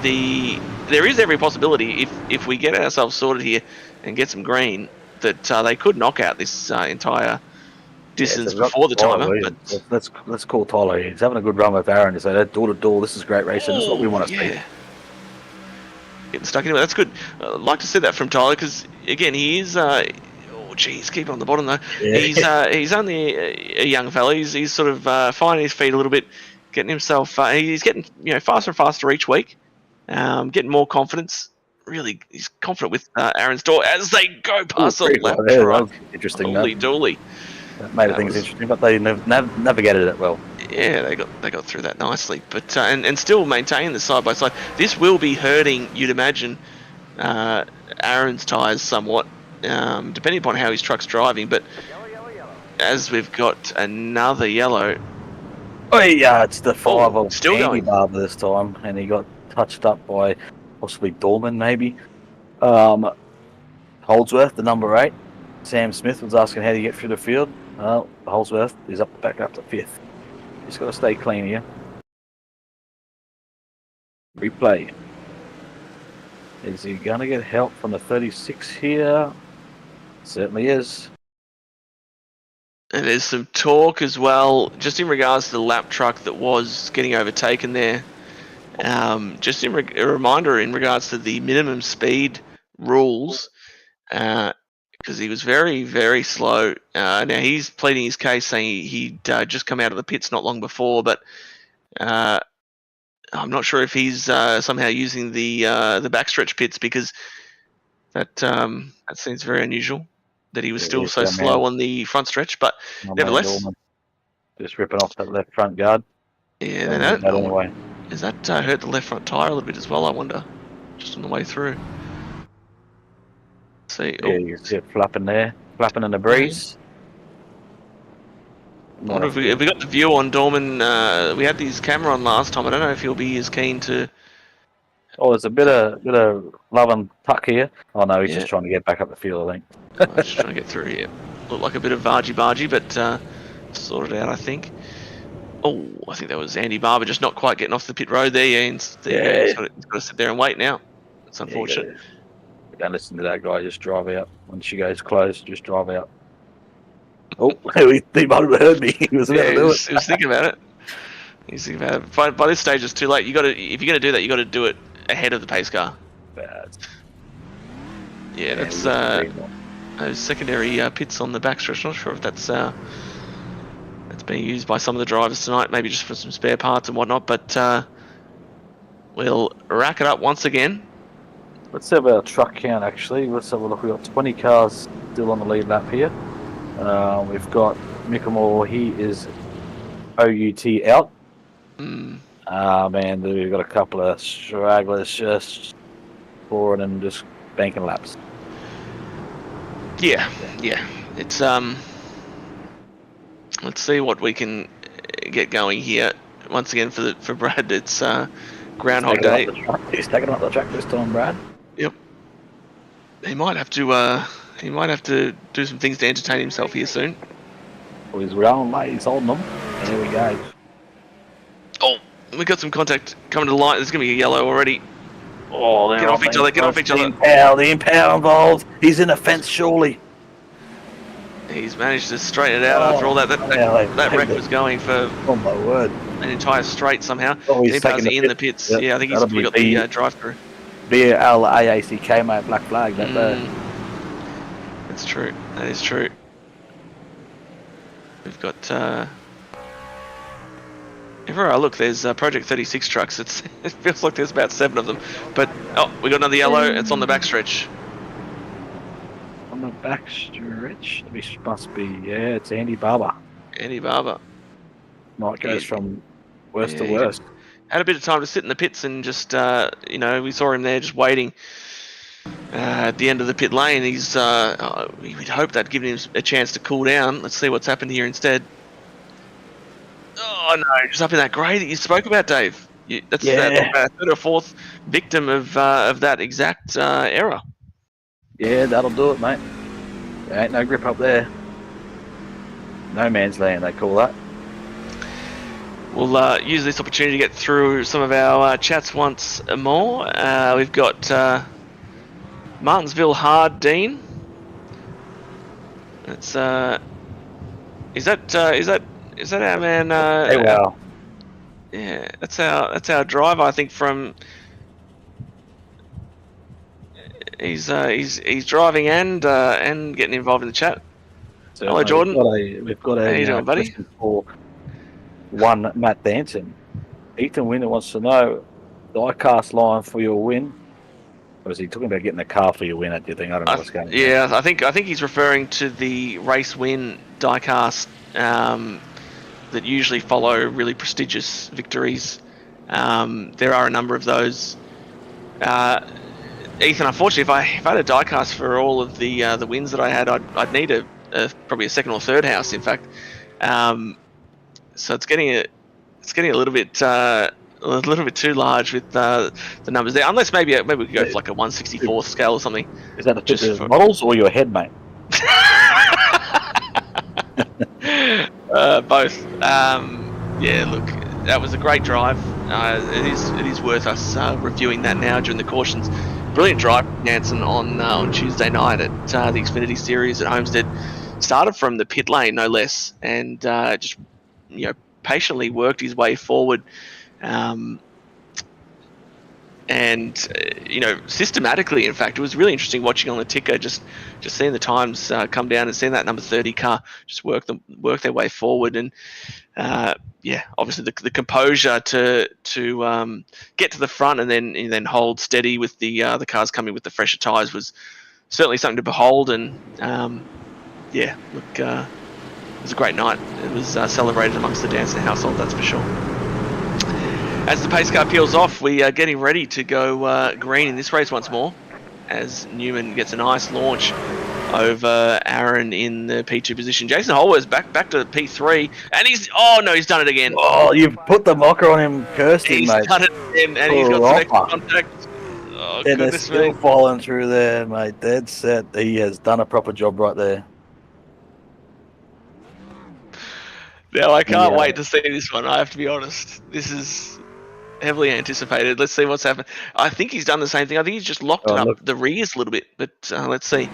is every possibility if we get ourselves sorted here and get some green that they could knock out this entire distance before the timer. But Let's call Tyler. He's having a good run with Aaron. He's like, door to door. This is great racing. This is what we want to see. Getting stuck into it. That's good. I'd like to see that from Tyler because again, he is. Oh, geez, keep it on the bottom though. Yeah. He's only a young fella. He's sort of finding his feet a little bit, getting himself. He's getting faster and faster each week, getting more confidence. Really, he's confident with Aaron's door as they go past the lap truck. Interesting. Holy dooly. That made things interesting, but they navigated it well. Yeah, they got through that nicely, but and still maintain the side by side. This will be hurting, you'd imagine, Aaron's tyres somewhat, depending upon how his truck's driving. But as we've got another yellow. Oh yeah, it's the 5 of still Andy going. Barber this time, and he got touched up by possibly Dorman maybe. Holdsworth, the number 8. Sam Smith was asking how do you get through the field. Holdsworth is back up to 5th. He's got to stay clean here. Replay. Is he going to get help from the 36 here? Certainly is. And there's some talk as well, just in regards to the lap truck that was getting overtaken there. Just a reminder in regards to the minimum speed rules, because he was very, very slow. Now he's pleading his case, saying he'd just come out of the pits not long before, but I'm not sure if he's somehow using the backstretch pits, because that seems very unusual that he was still so slow on the front stretch. But nevertheless, just ripping off that left front guard. Yeah, does that hurt the left front tyre a little bit as well, I wonder, just on the way through? See, yeah, you can see it flapping there, flapping in the breeze. I wonder if we got the view on Dorman. We had his camera on last time. I don't know if he'll be as keen to. Oh, there's a bit of love and tuck here. Oh no, he's just trying to get back up the field, I think. Just trying to get through here. Looked like a bit of bargy, but sorted out, I think. Oh, I think that was Andy Barber just not quite getting off the pit road there. Yeah, he's got to sit there and wait now. It's unfortunate. Don't listen to that guy. Just drive out. When she goes close, just drive out. Oh, he might have heard me. He was about to do it. He was thinking about it. He's thinking about it. By this stage, it's too late. If you're going to do that, you got to do it ahead of the pace car. Bad. Yeah, that's those secondary pits on the backstretch. Not sure if that's being used by some of the drivers tonight, maybe just for some spare parts and whatnot. But we'll rack it up once again. Let's have our truck count. Actually, let's have a look. We've got 20 cars still on the lead lap here. We've got Mickamore. He is OUT out. And we've got a couple of stragglers just forward and just banking laps. Yeah. It's let's see what we can get going here. Once again for Brad, it's Groundhog Day. He's taking up the track this time, Brad. Yep. He might have to do some things to entertain himself here soon. Well, he's rolling late. He's holding them. And here we go. Oh, we got some contact coming to the light. There's going to be a yellow already. Oh, get off each other. Get off each other. The impound involved. He's in a fence, surely. He's managed to straighten it out after all that wreck was going for my word, an entire straight somehow. Oh, he's taking in the pits. Yep. Yeah, I think he's probably got the drive-through. BLAACK, mate, black flag. That's true. That is true. We've got everywhere I look, there's Project 36 trucks. It feels like there's about 7 of them. But we got another yellow. It's on the backstretch. On the backstretch, this must be it's Andy Barber. Andy Barber. Might goes from worst to worst. Had a bit of time to sit in the pits and just we saw him there just waiting at the end of the pit lane. He's we'd hope that'd give him a chance to cool down. Let's see what's happened here instead. Oh no, just up in that grey that you spoke about, Dave. That's that 3rd or 4th victim of that exact error. Yeah, that'll do it, mate. There ain't no grip up there. No man's land, they call that. We'll use this opportunity to get through some of our chats once more. We've got Martinsville Hard Dean. That's Is that our man? Hey, wow. Yeah, that's our driver. I think from he's driving and getting involved in the chat. Hello, Certainly. Jordan. We've got How a you doing, buddy? question for one Matt Danson. Ethan Winter wants to know diecast line for your win. Or is he talking about getting a car for your win? Do you think? I don't know what's going on. Yeah, I think he's referring to the race win diecast that usually follow really prestigious victories. There are a number of those. Ethan, unfortunately, if I had a diecast for all of the wins that I had, I'd need probably a second or third house. In fact, so it's getting a little bit too large with the numbers there. Unless maybe we could go for like a 1/64th scale or something. Is that Just the for- models or your head, mate? Both. Yeah, look, that was a great drive. It is worth us reviewing that now during the cautions. Brilliant drive, Nansen, on Tuesday night at the Xfinity Series at Homestead. Started from the pit lane, no less, and just patiently worked his way forward. Systematically, in fact, it was really interesting watching on the ticker, just seeing the times come down and seeing that number 30 car just work their way forward, and obviously the composure to get to the front and then hold steady with the cars coming with the fresher tyres was certainly something to behold. And it was a great night. It was celebrated amongst the Dancer household, that's for sure. As the pace car peels off, we are getting ready to go green in this race once more, as Newman gets a nice launch over Aaron in the P2 position. Jason Holworth's back to P3, and he's done it again. Oh, you've put the mocker on him, Kirsty, He's mate. done it again, and he's got some extra contact. Oh, and they're goodness still me. falling through there, mate. Dead set. He has done a proper job right there. Now, I can't wait to see this one, I have to be honest. This is heavily anticipated. Let's see what's happened. I think he's done the same thing. I think he's just locked it up the rears a little bit, but let's see.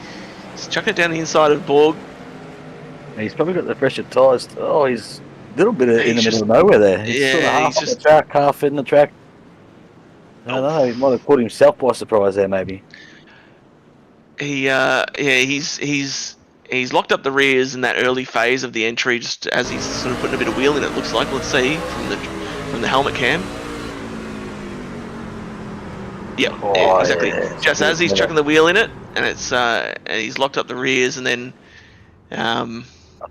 He's chucking it down the inside of Borg. He's probably got the fresher tyres. Oh, he's a little bit in the middle of nowhere there. He's sort of half on the track, half in the track. I don't know. He might have caught himself by surprise there, maybe. He's locked up the rears in that early phase of the entry, just as he's sort of putting a bit of wheel in it. Looks like. Let's see from the helmet cam. Yeah, exactly. Yeah, just as he's chucking the wheel in it, and it's and he's locked up the rears, and then I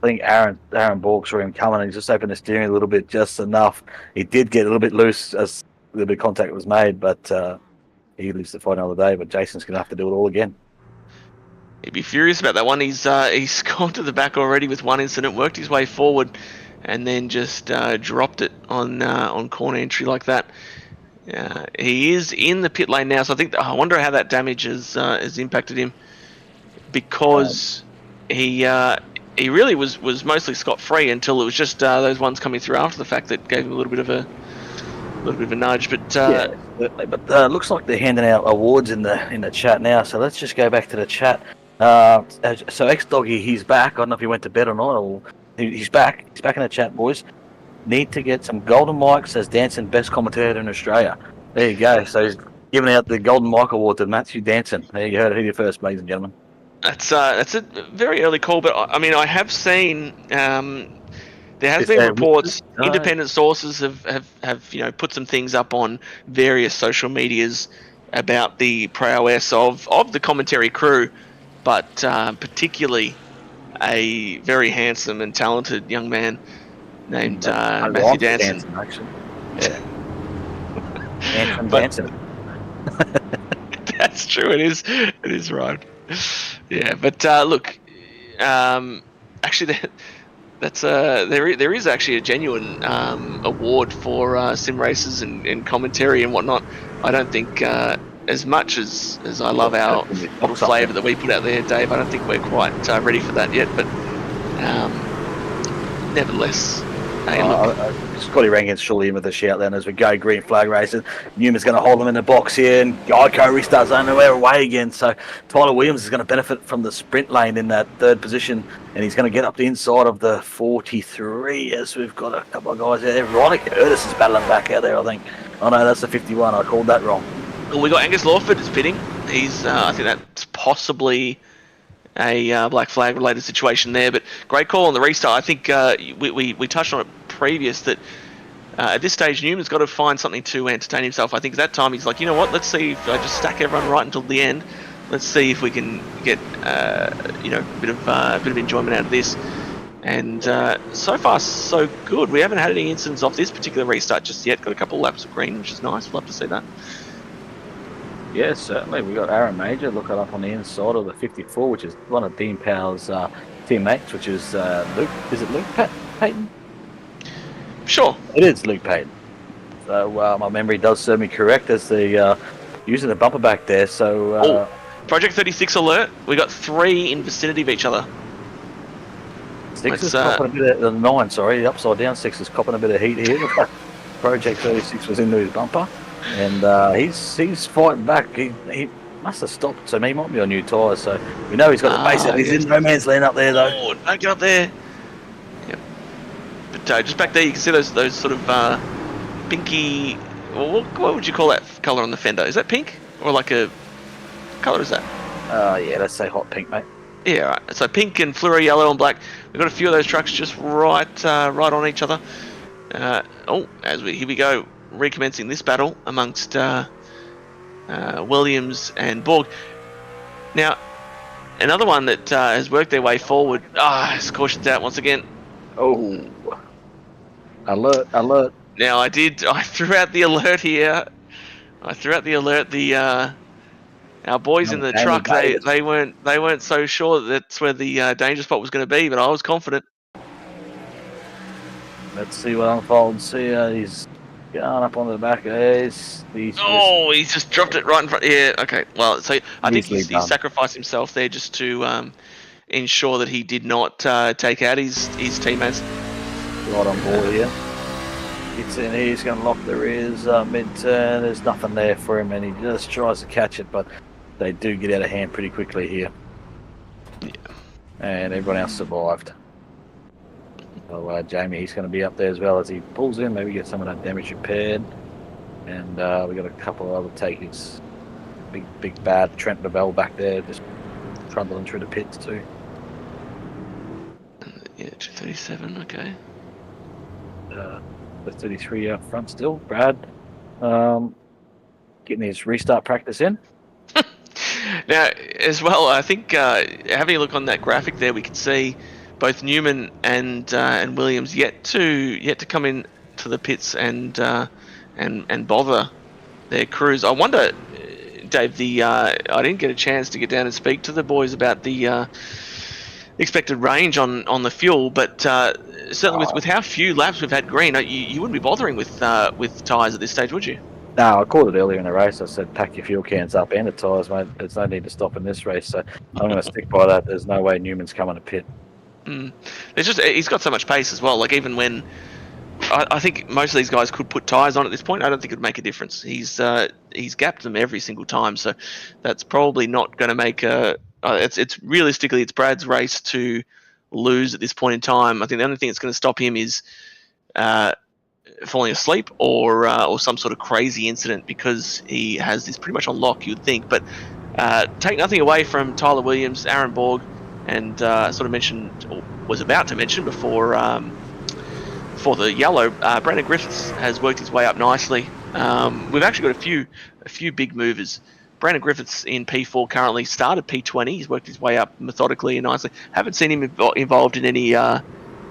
think Aaron Borg saw him coming, and he just opened the steering a little bit, just enough. He did get a little bit loose as a little bit of contact was made, but he lives to fight another day. But Jason's going to have to do it all again. He'd be furious about that one. He's gone to the back already with one incident, worked his way forward, and then just dropped it on corner entry like that. He is in the pit lane now, so I wonder how that damage has impacted him, because he really was mostly scot-free until it was just those ones coming through after the fact that gave him a little bit of a nudge. But looks like they're handing out awards in the chat now. So let's just go back to the chat. So X-Doggy, he's back. I don't know if he went to bed or not. Or he's back. He's back in the chat, boys. Need to get some golden mics as Danson best commentator in Australia. There you go. So he's giving out the golden mic award to Matthew Danson. There you heard it here first, ladies and gentlemen. That's a very early call, but I mean, I have seen there has been reports. Independent sources have put some things up on various social medias about the prowess of the commentary crew, but particularly a very handsome and talented young man named Matthew Danson. Yeah. Danson. That's true. It is right. Yeah, but look, actually, there is actually a genuine award for sim races and commentary and whatnot. I don't think as much as I love our little flavour that we put out there, Dave, I don't think we're quite ready for that yet. But nevertheless, Hey, look. Scotty Rankin's surely in with a shout then as we go green flag racing. Newman's going to hold them in the box here, and Geico restarts nowhere away again. So Tyler Williams is going to benefit from the sprint lane in that third position, and he's going to get up the inside of the 43 as we've got a couple of guys out there. Ronnie Curtis is battling back out there, I think. Oh no, that's the 51. I called that wrong. Well, we got Angus Lawford is pitting. He's, I think that's possibly a black flag related situation there, but great call on the restart. I think we touched on it previous that at this stage Newman's got to find something to entertain himself. I think at that time he's like, you know what, let's see if I just stack everyone right until the end. Let's see if we can get a bit of enjoyment out of this. And so far so good. We haven't had any incidents off this particular restart just yet. Got a couple of laps of green, which is nice. We'll have to see that. Yeah, certainly. We got Aaron Major looking up on the inside of the 54, which is one of Dean Power's teammates, which is Luke. Is it Luke Payton? Sure. It is Luke Payton. So my memory does serve me correct as the using the bumper back there. So Project 36 alert. We got 3 in vicinity of each other. 6 is copping a bit of 9. Sorry, the upside down 6 is copping a bit of heat here. Project 36 was into his bumper. And he's fighting back. He must have stopped, so he might be on new tyres. So we know he's got the base out. He's in no man's land up there, though. Oh, don't get up there. Yep. But just back there, you can see those sort of pinky. Well, what would you call that colour on the fender? Is that pink or like a colour? Is that? Yeah, let's say hot pink, mate. Yeah, right. So pink and fluoro yellow and black. We've got a few of those trucks just right on each other. Here we go. Recommencing this battle amongst Williams and Borg. Now, another one that has worked their way forward. His caution's out once again. Oh, alert! Now I threw out the alert here. Our boys in the truck, they weren't so sure that's where the danger spot was going to be, but I was confident. Let's see what unfolds here. He's going up on the back. He's just dropped it right in front. Yeah, okay. Well, so I think he sacrificed himself there just to ensure that he did not take out his teammates. Right on board here. Gets in here, he's going to lock the rears mid-turn. There's nothing there for him, and he just tries to catch it, but they do get out of hand pretty quickly here. Yeah. And everyone else survived. So Jamie, he's going to be up there as well as he pulls in, maybe get some of that damage repaired. And we got a couple of other takers. Big bad Trent Lavelle back there, just trundling through the pits too. Yeah, 237, okay. The 33 up front still. Brad getting his restart practice in. Now, as well, I think having a look on that graphic there, we can see both Newman and Williams yet to come in to the pits and bother their crews. I wonder, Dave, I didn't get a chance to get down and speak to the boys about the expected range on the fuel, but certainly with how few laps we've had green, you wouldn't be bothering with tyres at this stage, would you? No, I called it earlier in the race. I said, pack your fuel cans up and the tyres, mate. There's no need to stop in this race. So I'm going to stick by that. There's no way Newman's coming to pit. He's got so much pace as well. Like even when I think most of these guys could put tyres on at this point, I don't think it'd make a difference. He's gapped them every single time, so that's probably not going to make a. It's realistically it's Brad's race to lose at this point in time. I think the only thing that's going to stop him is falling asleep or some sort of crazy incident, because he has this pretty much on lock, you'd think. But take nothing away from Tyler Williams, Aaron Borg, and sort of mentioned, or was about to mention before for the yellow, Brandon Griffiths has worked his way up nicely. We've actually got a few big movers. Brandon Griffiths in P4 currently started P20. He's worked his way up methodically and nicely. Haven't seen him involved in any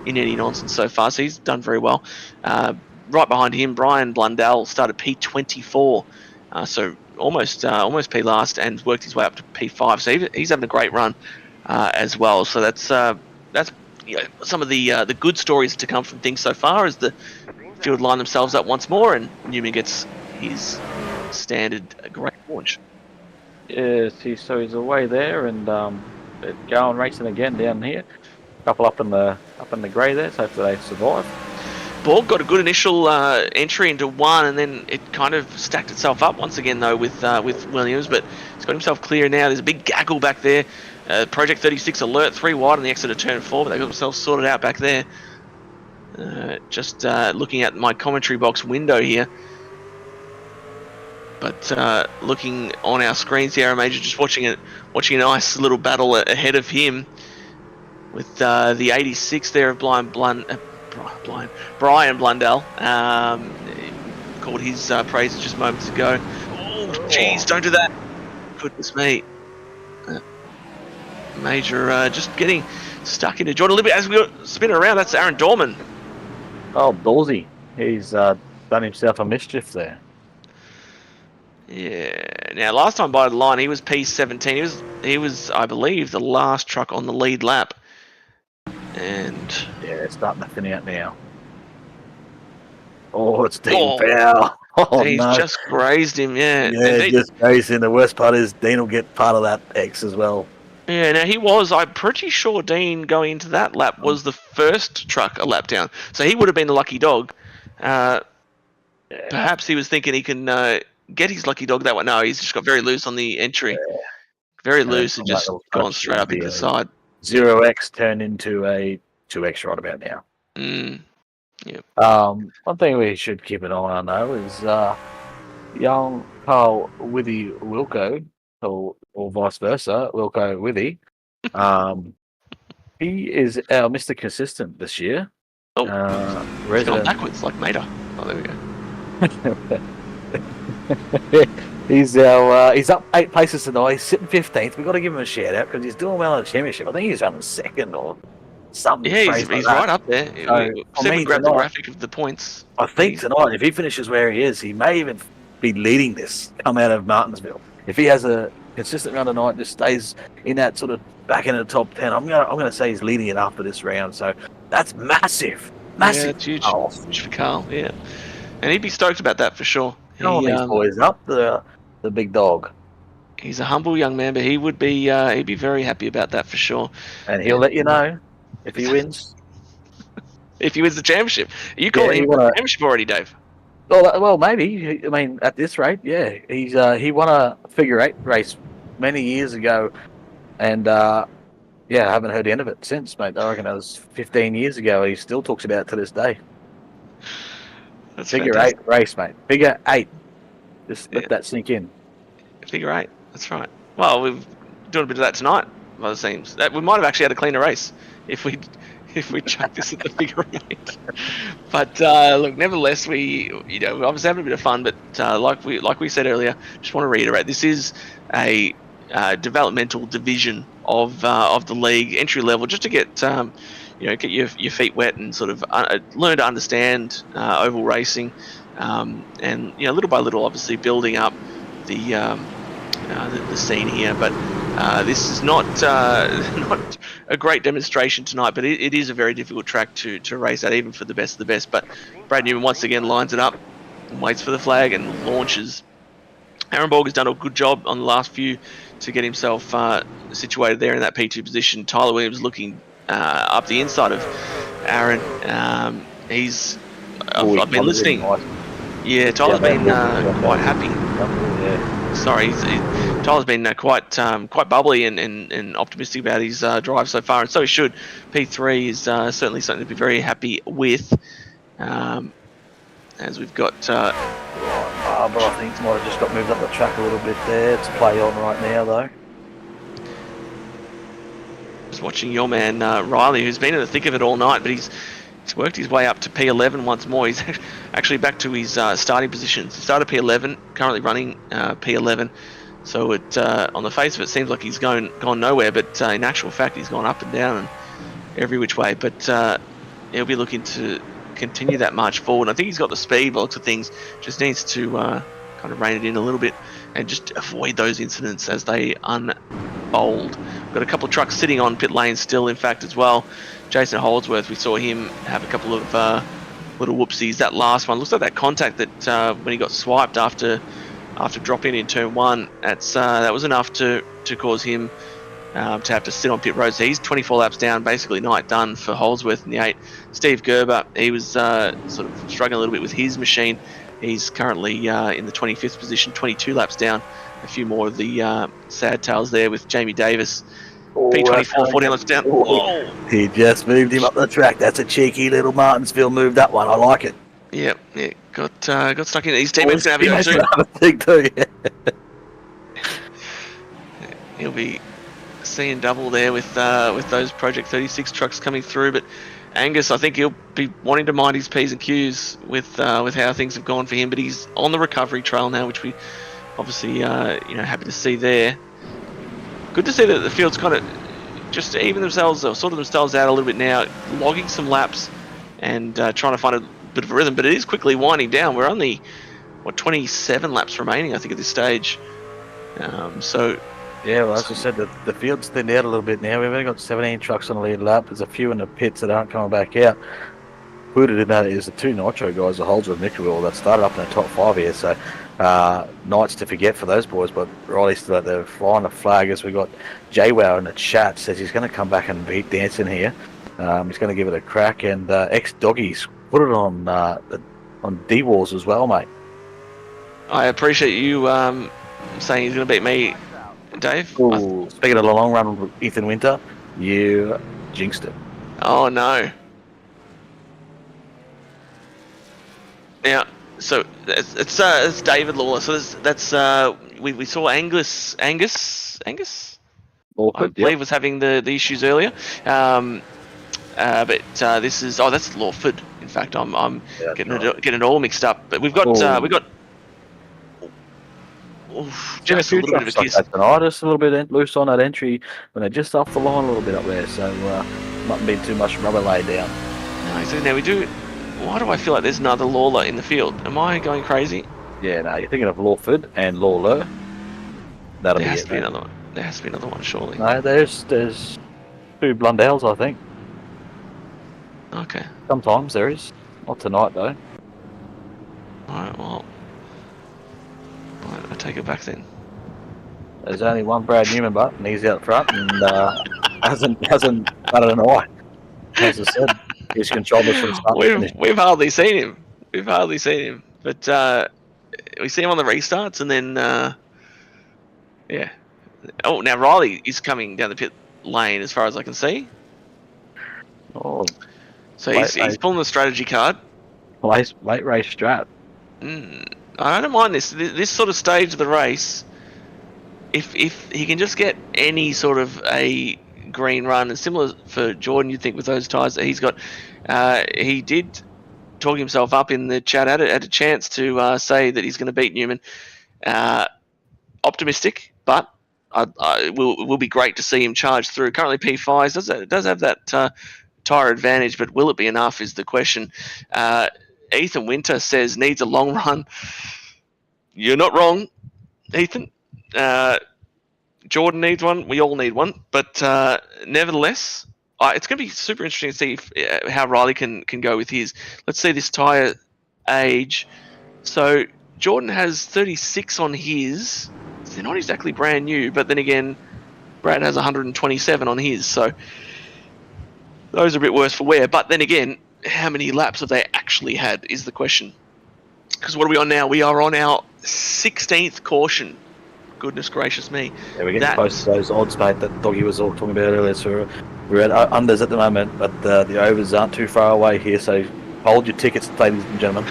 nonsense so far, so he's done very well. Right behind him, Brian Blundell started P24, so almost P last, and worked his way up to P5. So he's having a great run as well. So that's some of the good stories to come from things so far, as the field line themselves up once more, and Newman gets his standard great launch. Yes, he's away there, and going racing again down here. A couple up in the grey there, so hopefully they survive. Borg got a good initial entry into one, and then it kind of stacked itself up once again though with Williams, but he's got himself clear now. There's a big gaggle back there. Project 36 alert, 3 wide on the exit of turn 4, but they got themselves sorted out back there. Just looking at my commentary box window here. But looking on our screens here, Major, just watching a nice little battle ahead of him with the 86 there of Brian Blundell. Called his praises just moments ago. Oh, jeez, don't do that. Goodness me. Major just getting stuck into Jordan a little bit as we spin it around. That's Aaron Dorman. Oh, Dorsey. He's done himself a mischief there. Yeah. Now, last time by the line, he was P17. He was, I believe, the last truck on the lead lap. And yeah, it's starting to thin out now. Oh, it's Dean Powell. Oh, he's just grazed him. Yeah. Yeah, just grazed him. The worst part is Dean will get part of that X as well. Yeah, now I'm pretty sure Dean going into that lap was the first truck a lap down. So he would have been the lucky dog. Perhaps he was thinking he can get his lucky dog that way. No, he's just got very loose on the entry. Yeah. Very loose and just gone straight up into the side. 0X turned into a 2X right about now. Yep. One thing we should keep an eye on though is young Carl Withy Wilco, or vice versa, Wilco Withy. He is our Mr. Consistent this year. Oh, he's gone backwards like Mater. Oh, there we go. He's up 8 places tonight. He's sitting 15th. We've got to give him a shout out because he's doing well in the championship. I think he's running second or something. Yeah, he's right up there. So, grab the graphic of the points. I think tonight, if he finishes where he is, he may even be leading this come out of Martinsville. If he has a consistent run tonight, just stays in that sort of back end of the top 10, I'm gonna say he's leading it after this round. So that's massive. Yeah, it's huge. Huge for Carl. Yeah, and he'd be stoked about that for sure. These boys up the big dog. He's a humble young man, but he would be he'd be very happy about that for sure. And he'll let you know if he wins. If he wins the championship, you calling him the championship already, Dave? Well, maybe. I mean, at this rate, yeah. He won a figure 8 race many years ago, and I haven't heard the end of it since, mate. I reckon that was 15 years ago. He still talks about it to this day. That's figure fantastic. 8 race, mate. Figure 8. Just let that sink in. Figure 8. That's right. Well, we're doing a bit of that tonight, by the seems. We might have actually had a cleaner race if we chuck this at the figure 8. But look, nevertheless, we're obviously having a bit of fun. But like we said earlier, just want to reiterate, this is a developmental division of the league, entry level, just to get get your feet wet and sort of learn to understand oval racing, and little by little, obviously building up the scene here. But this is not a great demonstration tonight, but it is a very difficult track to race at, even for the best of the best. But Brad Newman once again lines it up and waits for the flag and launches. Aaron Borg has done a good job on the last few to get himself situated there in that P2 position. Tyler Williams looking up the inside of Aaron. I've been listening. Yeah, Tyler's been quite happy. Yeah. Sorry, Tyler's been quite bubbly and optimistic about his drive so far, and so he should. P3 is certainly something to be very happy with. As we've got... but I think he might have just got moved up the track a little bit there. It's play on right now, though. Just watching your man, Riley, who's been in the thick of it all night, but he's worked his way up to P11 once more. He's actually back to his starting positions. He started P11, currently running P11. So on the face of it, seems like he's gone nowhere, but in actual fact, he's gone up and down and every which way. But he'll be looking to continue that march forward. I think he's got the speed, by looks of things. Just needs to kind of rein it in a little bit and just avoid those incidents as they unfold. Got a couple of trucks sitting on pit lane still, in fact, as well. Jason Holdsworth, we saw him have a couple of little whoopsies. That last one looks like that contact that when he got swiped after dropping in turn 1. That was enough to cause him to have to sit on pit road. So he's 24 laps down, basically night done for Holsworth in the 8. Steve Gerber, he was sort of struggling a little bit with his machine. He's currently in the 25th position, 22 laps down. A few more of the sad tales there with Jamie Davis. P24, 14 laps down. Whoa! He just moved him up the track. That's a cheeky little Martinsville move, that one. I like it. Yeah. Got stuck in. His teammate's going to have to have a thing too. He'll be seeing double there with those Project 36 trucks coming through. But Angus, I think he'll be wanting to mind his P's and Q's with how things have gone for him. But he's on the recovery trail now, which we obviously happy to see there. Good to see that the field's kind of just even themselves, or sort of themselves out a little bit now, logging some laps and trying to find a bit of a rhythm. But it is quickly winding down. We're only 27 laps remaining, I think, at this stage. Yeah, well, as I said, the field's thinned out a little bit now. We've only got 17 trucks on the lead lap. There's a few in the pits that aren't coming back out. Included in that is the 2 Nitro guys, the Holdsworth Nickel, that started up in the top 5 here. So nights to forget for those boys, but Riley's still out there flying the flag. As we got JWoww in the chat says he's going to come back and beat dancing here. He's going to give it a crack, and ex-doggies put it on D-Walls as well, mate. I appreciate you saying he's going to beat me, Dave. Ooh, speaking of the long run with Ethan Winter, you jinxed it. Oh no. Now, so it's David Lawler. So that's we saw Angus. Awkward, I believe was having the issues earlier. But this is that's Lawford. In fact, I'm getting it all mixed up. But we've got just a little bit of a kiss. Tonight, just a little bit loose on that entry when they're just off the line a little bit up there. So not been too much rubber laid down. No, so now we do. Why do I feel like there's another Lawler in the field? Am I going crazy? Yeah, no, you're thinking of Lawford and Lawler. That'll There be has it. to be another one. There has to be another one, surely. No, there's 2 Blundells, I think. Okay. Sometimes there is. Not tonight, though. Alright, well. I take it back then. There's only one Brad Newman, and he's out front and hasn't done an eye. As I said, he's controlled us from start to finish. We've hardly seen him. But we see him on the restarts, and then yeah. Oh, now Riley is coming down the pit lane as far as I can see. Oh, so he's pulling the strategy card. Late race strat. I don't mind this sort of stage of the race. If he can just get any sort of a green run, and similar for Jordan, you'd think with those tyres that he's got, he did talk himself up in the chat, had a chance to say that he's going to beat Newman. Optimistic, but will be great to see him charge through. Currently P5 does have that tyre advantage, but will it be enough is the question. Ethan Winter says needs a long run. You're not wrong, Ethan. Jordan needs one. We all need one. But nevertheless, it's going to be super interesting to see how Riley can go with his. Let's see this tyre age. So Jordan has 36 on his. They're not exactly brand new, but then again, Brad has 127 on his. So those are a bit worse for wear. But then again, how many laps have they actually had is the question. Because what are we on now? We are on our 16th caution. Goodness gracious me. Yeah, we're getting close to those odds, mate, that Doggy was all talking about earlier. So we're at unders at the moment, but the overs aren't too far away here. So hold your tickets, ladies and gentlemen.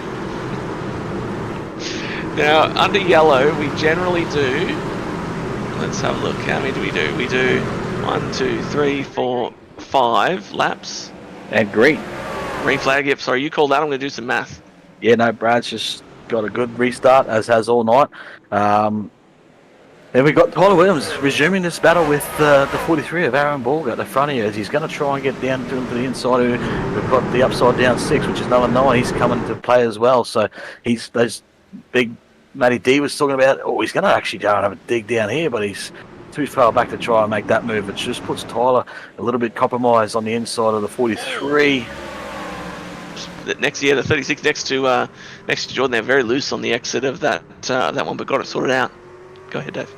Now, under yellow, we generally do... Let's have a look. How many do we do? We do 1, 2, 3, 4, 5 laps. And green. Green flag, yep. Sorry, you called that. I'm going to do some math. Yeah, no, Brad's just got a good restart, as has all night. Then we got Tyler Williams resuming this battle with the 43 of Aaron Borg at the front of you, as he's going to try and get down to the inside. We've got the upside down 6, which is number 9. He's coming to play as well. So he's those big Matty D was talking about. Oh, he's going to actually go and have a dig down here, but he's too far back to try and make that move. It just puts Tyler a little bit compromised on the inside of the 43. Next year, the 36 next to Jordan, they're very loose on the exit of that one, but got it sorted out. Go ahead, Dave.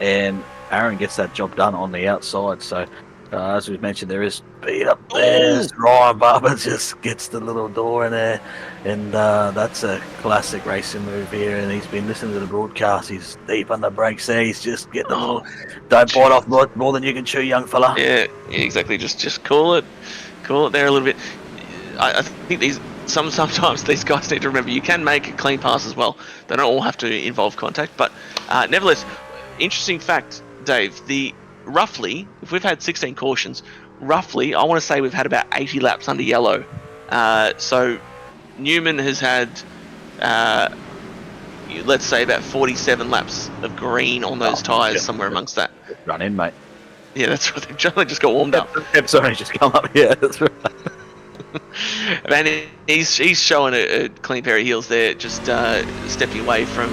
And Aaron gets that job done on the outside. So, as we've mentioned, there is speed up there. Ryan Barber just gets the little door in there, and that's a classic racing move here. And he's been listening to the broadcast. He's deep on the brakes there. He's just getting a little, don't bite off more than you can chew, young fella. Yeah, exactly. Just cool it there a little bit. I think sometimes these guys need to remember you can make a clean pass as well. They don't all have to involve contact, but nevertheless, interesting fact, Dave. Roughly, if we've had 16 cautions, roughly, I want to say we've had about 80 laps under yellow. So Newman has had, let's say, about 47 laps of green on those tyres, somewhere amongst that. Run in, mate. Yeah, that's right. They've just got warmed up. Pep's only just come up. Yeah, that's right. Man, he's showing a clean pair of heels there, just stepping away from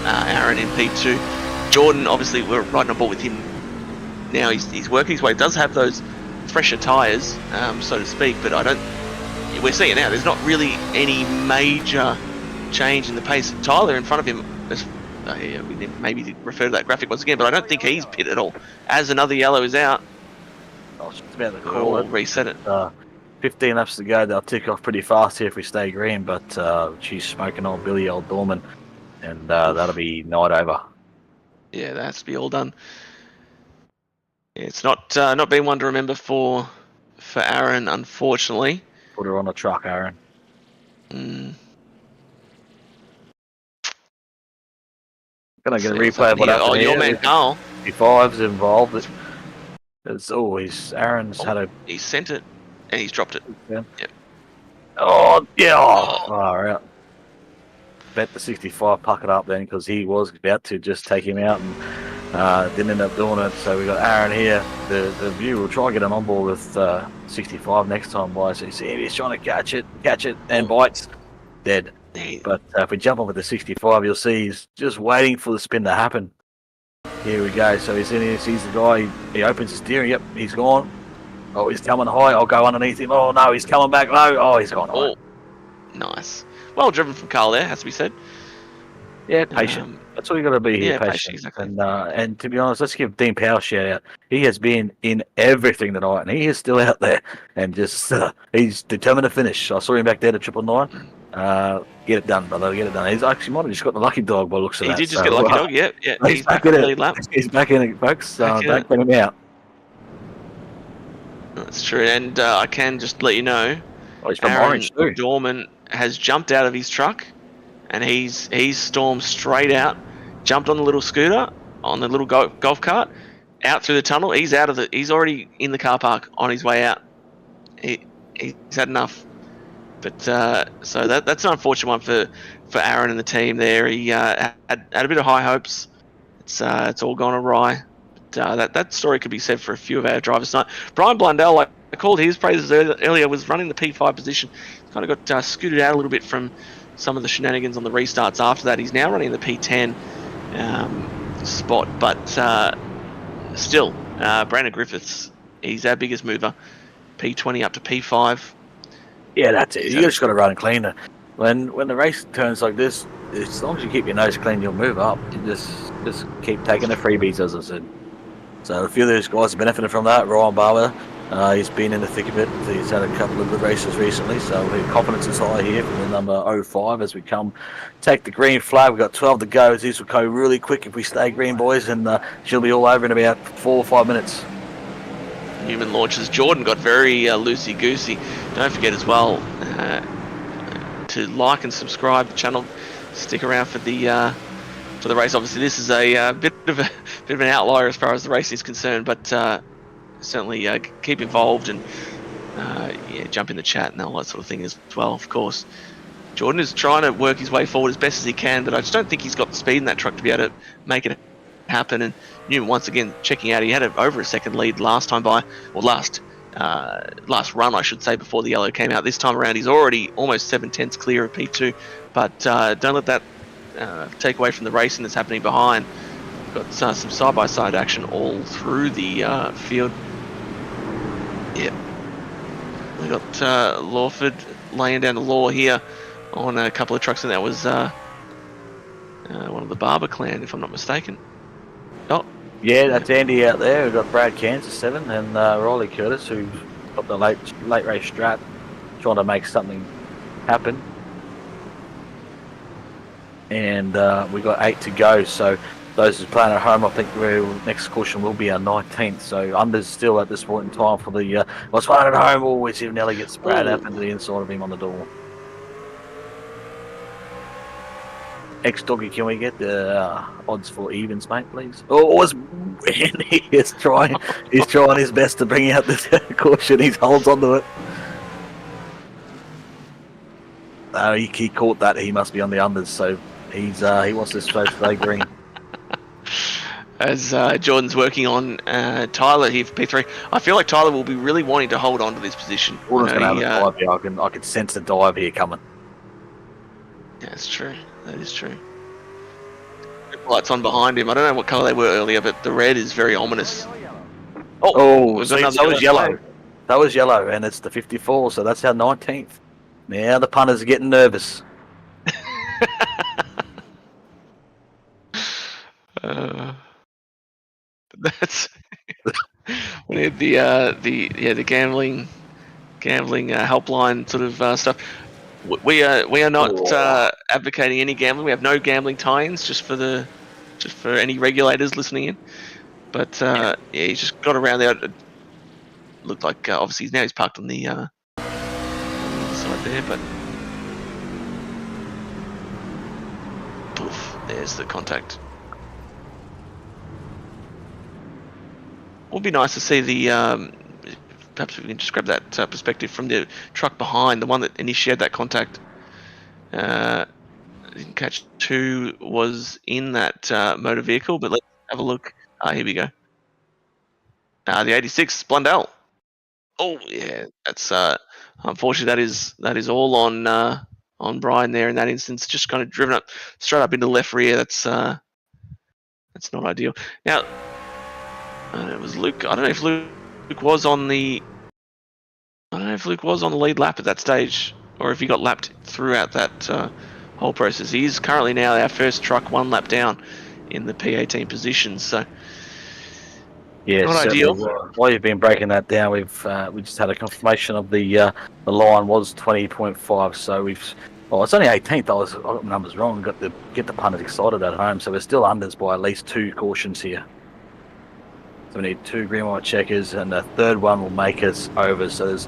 Aaron in P2. Jordan, obviously, we're riding on board with him now. He's working his way. Does have those fresher tyres, so to speak, but we're seeing it now. There's not really any major change in the pace. Tyler in front of him, we maybe refer to that graphic once again, but I don't think he's pit at all. As another yellow is out, it's about the call. We'll reset it. 15 laps to go. They'll tick off pretty fast here if we stay green, but she's smoking old Billy, old Dorman, and that'll be night over. Yeah, that has to be all done. Yeah, it's not been one to remember for Aaron, unfortunately. Put her on the truck, Aaron. Mm. Gonna get a replay of what happened here. Your man Carl. 55's involved. It's always Aaron's had a. He sent it, and he's dropped it. Yeah. Yep. Oh yeah! Far out. Bet the 65 puck it up then, because he was about to just take him out and didn't end up doing it. So we got Aaron here. The view will try and get him on board with 65 next time, boys. So you see him, he's trying to catch it, and bites. Dead. But if we jump on with the 65, you'll see he's just waiting for the spin to happen. Here we go. So he's in here, sees the guy. He opens the steering. Yep, he's gone. Oh, he's coming high. I'll go underneath him. Oh no, he's coming back low. Oh, he's gone high. Nice. Well driven from Carl there, has to be said. Yeah, patient. That's all you got to be here, yeah, patient. Exactly. And to be honest, let's give Dean Powell a shout out. He has been in everything tonight, and he is still out there, and just he's determined to finish. I saw him back there at 999. Get it done, brother. Get it done. He's actually might have just got the lucky dog by the looks of that. He did just get a lucky dog. Yeah. He's back in it. He's back in it, folks. Don't put him out. That's true, and I can just let you know, he's from Aaron Orange too. Dorman has jumped out of his truck, and he's stormed straight out, jumped on the little scooter, on the little golf cart, out through the tunnel. He's out of the. He's already in the car park on his way out. He's had enough. But so that's an unfortunate one for Aaron and the team there. He had a bit of high hopes. It's all gone awry. That story could be said for a few of our drivers tonight. Brian Blundell, like I called his praises earlier, was running the P5 position. Kind of got scooted out a little bit from some of the shenanigans on the restarts after that. He's now running the P10 spot, but still, Brandon Griffiths, he's our biggest mover. P20 up to P5. Yeah, that's it. You just got to run clean. When the race turns like this, as long as you keep your nose clean, you'll move up. You just keep taking the freebies, as I said. So a few of those guys have benefited from that. Ryan Barber, he's been in the thick of it. He's had a couple of good races recently, so confidence is high here from the number 05 as we come take the green flag. We've got 12 to go. This will go really quick if we stay green, boys, and she'll be all over in about 4 or 5 minutes. Newman launches. Jordan got very loosey-goosey. Don't forget as well to like and subscribe to the channel. Stick around for the race. Obviously, this is a bit of an outlier as far as the race is concerned, but certainly keep involved and jump in the chat and all that sort of thing as well. Of course, Jordan is trying to work his way forward as best as he can, but I just don't think he's got the speed in that truck to be able to make it happen. And Newman once again checking out. He had over a second lead last time last run, I should say, before the yellow came out. This time around, he's already almost 7/10 clear of P2. But don't let that take away from the racing that's happening behind. We've got some side-by-side action all through the field. Yeah, we got Lawford laying down the law here on a couple of trucks, and that was one of the Barber clan, if I'm not mistaken. Oh, Yeah, that's Andy out there. We've got Brad Kansas 7 and Riley Curtis, who's got the late race strap, trying to make something happen. And we got 8 to go. So those who's playing at home, I think next caution will be our 19th. So unders still at this point in time for the what's playing at home. Always see if Nelly gets Brad up into the inside of him on the door. Doggy, can we get the odds for evens, mate, please? Oh, it's Randy is trying. He's trying his best to bring out this caution. He holds onto it. He caught that. He must be on the unders, so he wants to stay green. As Jordan's working on Tyler here for P3, I feel like Tyler will be really wanting to hold on to this position. Jordan's going to have a dive here. I can sense the dive here coming. Yeah, that's true. That is true. Lights on behind him. I don't know what colour they were earlier, but the red is very ominous. Oh, see, that was yellow. That was yellow, and it's the 54, so that's our 19th. Now the punters are getting nervous. That's we need the gambling helpline sort of stuff. We are not advocating any gambling. We have no gambling tie-ins, just for any regulators listening in. But yeah, he's just got around there. It looked like obviously now he's parked on the side there, but poof, there's the contact. Would be nice to see the perhaps we can just grab that perspective from the truck behind, the one that initiated that contact. I didn't catch who was in that motor vehicle, but let's have a look. Here we go. The 86, Blundell. Oh yeah, that's unfortunately that is all on Brian there in that instance. Just kind of driven up straight up into the left rear. That's not ideal. Now it was Luke. I don't know if Luke was on the. I don't know if Luke was on the lead lap at that stage, or if he got lapped throughout that whole process. He is currently now our first truck 1 lap down in the P18 position. So yeah, not ideal. While you've been breaking that down, we just had a confirmation of the line was 20.5. So it's only 18th. I got the numbers wrong. Got to get the punters excited at home. So we're still unders by at least 2 cautions here. So we need 2 green white checkers, and the third one will make us overs. So there's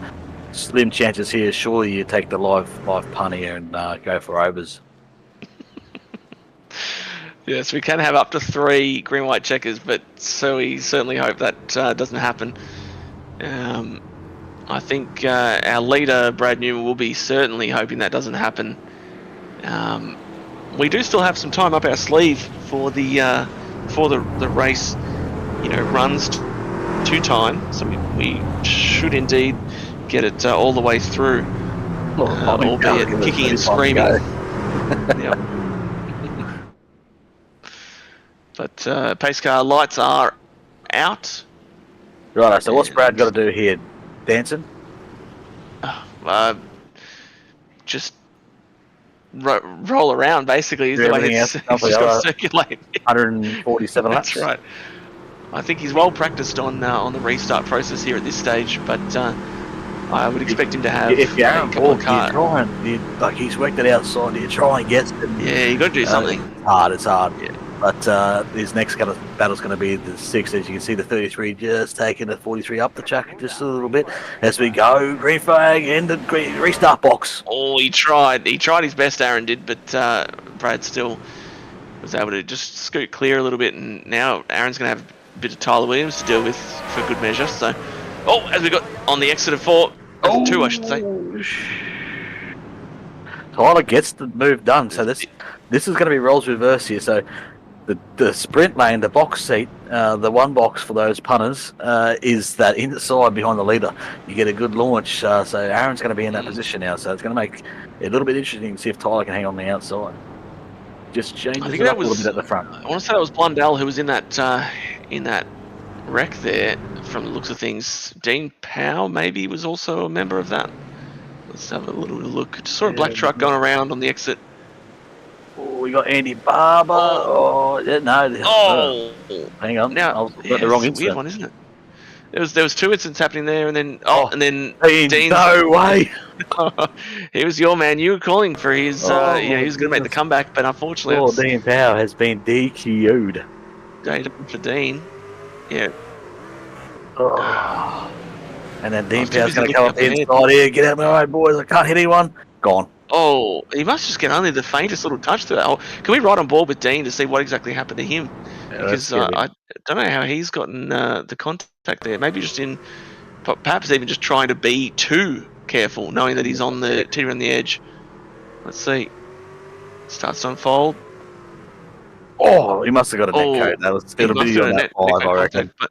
slim chances here. Surely you take the live punt here and go for overs. Yes, we can have up to 3 green white checkers, but so we certainly hope that doesn't happen. I think our leader Brad Newman will be certainly hoping that doesn't happen. We do still have some time up our sleeve for the race. Runs to time, so we should indeed get it all the way through, albeit kicking and screaming. Yep. But pace car lights are out. Right, so what's Brad got to do here? Dancing? Just roll around, basically, is the way it's just got to circulate. 147 laps. That's right. I think he's well practiced on the restart process here at this stage, but I would expect him to have if you're a couple of cars. He's worked it outside. You try and get it. Yeah, you got to do something. It's hard. Yeah. But his next battle's going to be the 6. As you can see, the 33 just taking the 43 up the track just a little bit as we go. Green flag in the restart box. Oh, he tried. He tried his best, Aaron did, but Brad still was able to just scoot clear a little bit, and now Aaron's going to have a bit of Tyler Williams to deal with for good measure. So, as we got on the exit of 4, 2, I should say. Tyler gets the move done. So this is going to be roles reverse here. So the sprint lane, the box seat, the one box for those punters is that inside behind the leader. You get a good launch. So Aaron's going to be in that position now. So it's going to make it a little bit interesting to see if Tyler can hang on the outside. Just changes it up a little bit at the front. I want to say that was Blundell who was in that wreck there. From the looks of things, Dean Powell maybe was also a member of that. Let's have a little look. Just saw a black truck going around on the exit. Oh, We got Andy Barber. Oh, yeah, no. Oh, hang on. now I've got the wrong it's a weird incident. one, isn't it? There was two incidents happening there, and then and then Dean, no way. he was your man. You were calling for his. He was going to make the goodness. comeback, but unfortunately, Oh, Dean Power has been DQ'd. day for Dean. Yeah. Oh. And then Dean too Power's busy going to come up the looking up inside here. Get out of my way, boys. I can't hit anyone. Gone. Oh, he must just get only the faintest little touch to that. Oh, can we ride on board with Dean to see what exactly happened to him? Yeah, Because I don't know how he's gotten the contact there. Maybe just perhaps even just trying to be too careful, knowing that he's on the teeter on the edge. Let's see. Starts to unfold. Oh, he must have got a net code. That was it'll be on that 5, I reckon. But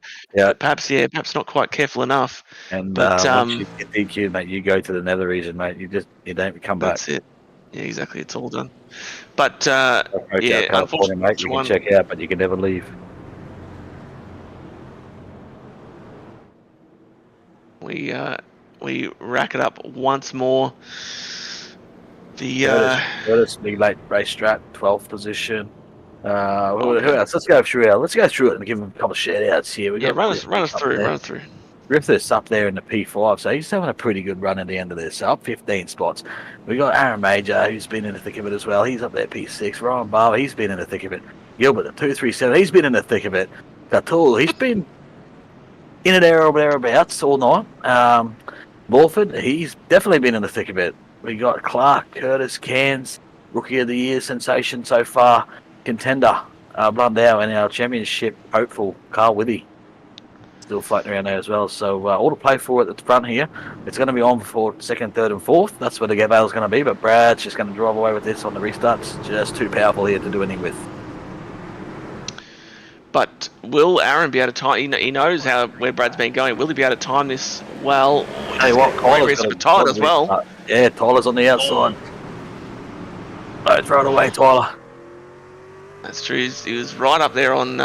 perhaps not quite careful enough. And but once you get DQ, mate, you go to the nether region, mate. You don't come back. That's it. Yeah, exactly. It's all done. But unfortunately, mate, you can check out, but you can never leave. We rack it up once more. Curtis, big late race strat, 12th position. Who else? Let's go through it and give him a couple of shout outs here. Run us through. Griffith's up there in the P5, so he's having a pretty good run at the end of this. So up 15 spots. We got Aaron Major, who's been in the thick of it as well. He's up there P6. Ryan Barber, he's been in the thick of it. Gilbert at 237, he's been in the thick of it. Gatul, he's been in and there or thereabouts all night. Lawford, he's definitely been in the thick of it. We got Clark, Curtis, Cairns, Rookie of the Year sensation so far. Contender, Blundell, and our championship hopeful, Carl Withy. Still floating around there as well. So all to play for at the front here. It's going to be on for 2nd, 3rd and 4th. That's where the gate battle's going to be. But Brad's just going to drive away with this on the restarts. Just too powerful here to do anything with. But will Aaron be able to time? He knows where Brad's been going. Will he be able to time this well? Hey, what? Tyler as well. Yeah, Tyler's on the outside. Don't throw it away, Tyler. That's true. He was right up there on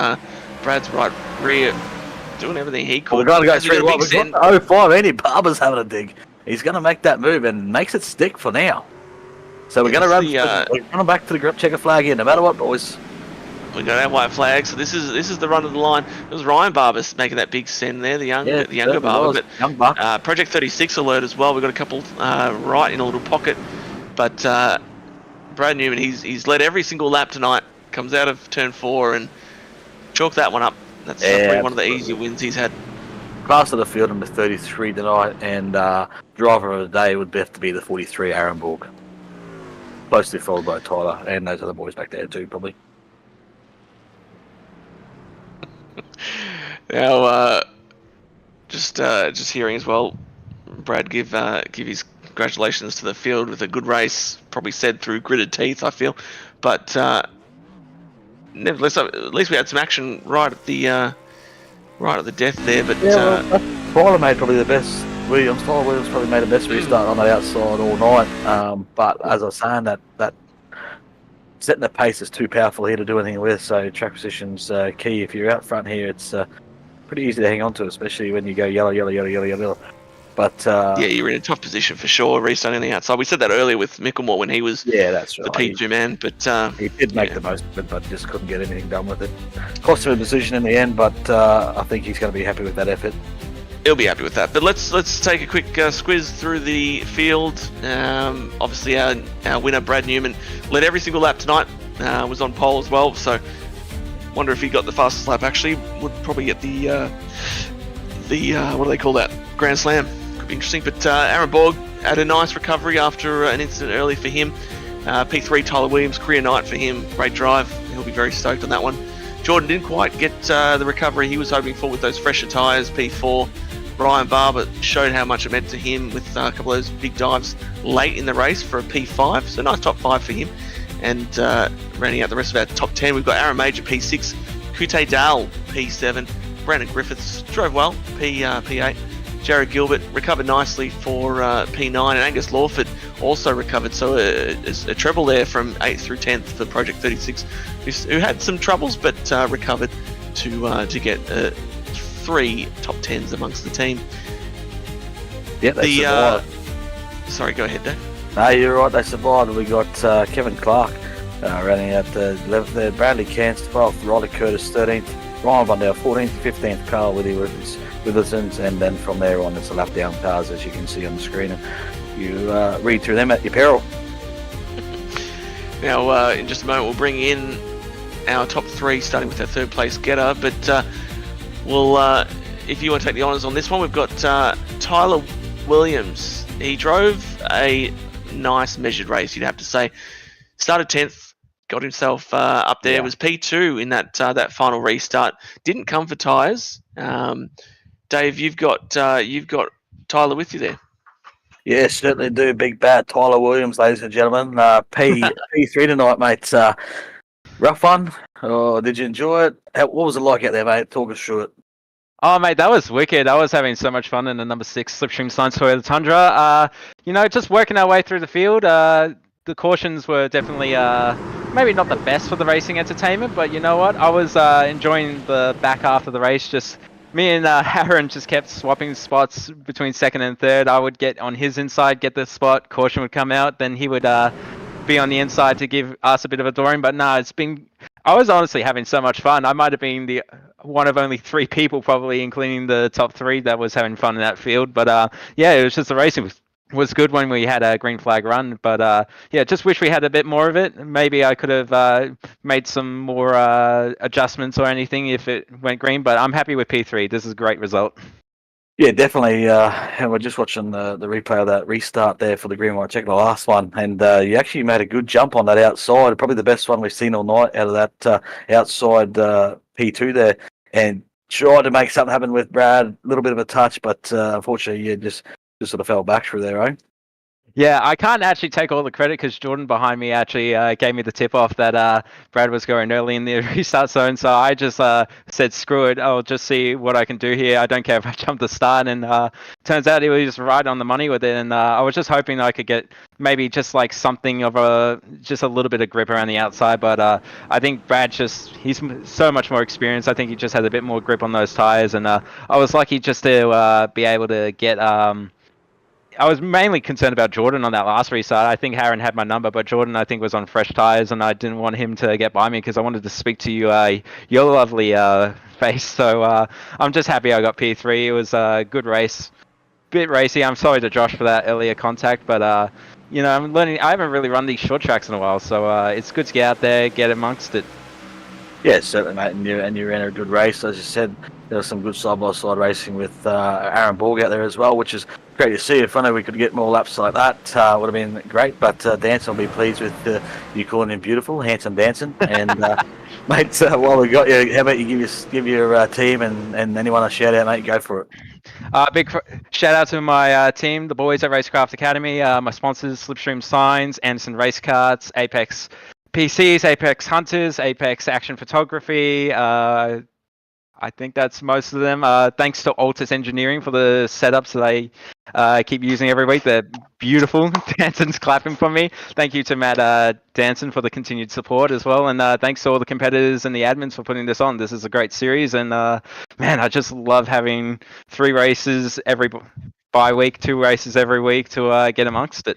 Brad's right rear, doing everything he could. We're going to go through what we've got. 05, Andy Barber's having a dig. He's going to make that move and makes it stick for now. So we're going to run back to the checker flag here, no matter what, boys. We got our white flag, so this is the run of the line. It was Ryan Barber making that big send there, the younger Barber. But Project 36 alert as well. We've got a couple right in a little pocket. But Brad Newman, he's led every single lap tonight. Comes out of turn 4 and chalk that one up. That's probably one of the easier wins he's had. Class of the field number 33 tonight, and driver of the day would have to be the 43 Aaron Borg. Closely followed by Tyler and those other boys back there too, probably. Now, just hearing as well, Brad give his congratulations to the field with a good race. Probably said through gritted teeth, I feel, but nevertheless, at least we had some action right at the death there. But Tyler made probably the best. Tyler Williams probably made the best restart on that outside all night. But as I was saying, that setting the pace is too powerful here to do anything with. So track position's key. If you're out front here, it's pretty easy to hang on to, especially when you go yellow. But you're in a tough position for sure, restarting the outside. We said that earlier with Micklemore when he was that's right. The P2 man, but he did make the most of it, but just couldn't get anything done with it. Cost him a decision in the end, but I think he's going to be happy with that effort. He'll be happy with that. But let's take a quick squiz through the field. Obviously, our winner Brad Newman led every single lap tonight. Was on pole as well. So, wonder if he got the fastest lap. Actually, would probably get the what do they call that? Grand Slam. Could be interesting. But Aaron Borg had a nice recovery after an incident early for him. P3 Tyler Williams, career night for him. Great drive. He'll be very stoked on that one. Jordan didn't quite get the recovery he was hoping for with those fresher tyres. P4. Ryan Barber showed how much it meant to him with a couple of those big dives late in the race for a P5. So nice top 5 for him. And rounding out the rest of our top 10, we've got Aaron Major P6, Kute Dahl P7, Brandon Griffiths drove well P8, Jared Gilbert recovered nicely for P9, and Angus Lawford also recovered. So a treble there from 8th through 10th for Project 36, who had some troubles but recovered to get 3 top 10s amongst the team. Yeah, they survived. Sorry, go ahead, Dave. No, you're right. They survived. We got Kevin Clark running at the Bradley Cairns 12th, Riley Curtis 13th, Ryan Bundell 14th, 15th, Carl Witherspoon, and then from there on it's a lap down cars as you can see on the screen, and you read through them at your peril. Now, in just a moment, we'll bring in our top three, starting with our third place getter. But if you want to take the honours on this one, we've got Tyler Williams. He drove a nice measured race, you'd have to say. Started 10th, got himself up there. Was P2 in that final restart. Didn't come for tyres. Dave, you've got Tyler with you there. Yeah, certainly do. Big bad Tyler Williams, ladies and gentlemen. P3 tonight, mate. Rough one. Oh, did you enjoy it? What was it like out there, mate? Talk us through it. Oh, mate, that was wicked. I was having so much fun in the number 6 Slipstream Science Toyota Tundra. Just working our way through the field. The cautions were definitely maybe not the best for the racing entertainment, but you know what? I was enjoying the back half of the race. Just me and Aaron just kept swapping spots between second and third. I would get on his inside, get the spot, caution would come out, then he would be on the inside to give us a bit of a dooring. But no, I was honestly having so much fun. I might have been the one of only 3 people, probably, including the top 3, that was having fun in that field. But it was just the racing was good when we had a green flag run. But just wish we had a bit more of it. Maybe I could have made some more adjustments or anything if it went green. But I'm happy with P3. This is a great result. Yeah, definitely. And we're just watching the replay of that restart there for the green white check, the last one, and you actually made a good jump on that outside. Probably the best one we've seen all night out of that outside P2 there, and tried to make something happen with Brad. A little bit of a touch, but unfortunately, you just sort of fell back through there, eh? Yeah, I can't actually take all the credit because Jordan behind me actually gave me the tip off that Brad was going early in the restart zone. So I just said, screw it, I'll just see what I can do here. I don't care if I jump the start. And turns out he was right on the money with it. And I was just hoping I could get maybe just like something of just a little bit of grip around the outside. But I think Brad he's so much more experienced. I think he just has a bit more grip on those tires. And I was lucky just to be able to get... I was mainly concerned about Jordan on that last restart. I think Aaron had my number, but Jordan, I think, was on fresh tyres, and I didn't want him to get by me because I wanted to speak to you, your lovely face. So I'm just happy I got P3. It was a good race. Bit racy. I'm sorry to Josh for that earlier contact, but I'm learning. I haven't really run these short tracks in a while, so it's good to get out there, get amongst it. Yeah, certainly, mate, and you ran a good race. As you said, there was some good side-by-side racing with Aaron Borg out there as well, which is great to see. If only we could get more laps like that, would have been great. But Danson will be pleased with you calling him beautiful, handsome Danson. And mate, while we got you, how about you give your team and anyone a shout out, mate? Go for it. Big shout out to my team, the boys at Racecraft Academy, my sponsors, Slipstream Signs, Anderson Race Carts, Apex PCs, Apex Hunters, Apex Action Photography. I think that's most of them. Thanks to Altus Engineering for the setups that I keep using every week. They're beautiful. Danson's clapping for me. Thank you to Matt Danson for the continued support as well. And thanks to all the competitors and the admins for putting this on. This is a great series. And man, I just love having 3 races every bi-week, 2 races every week to get amongst it.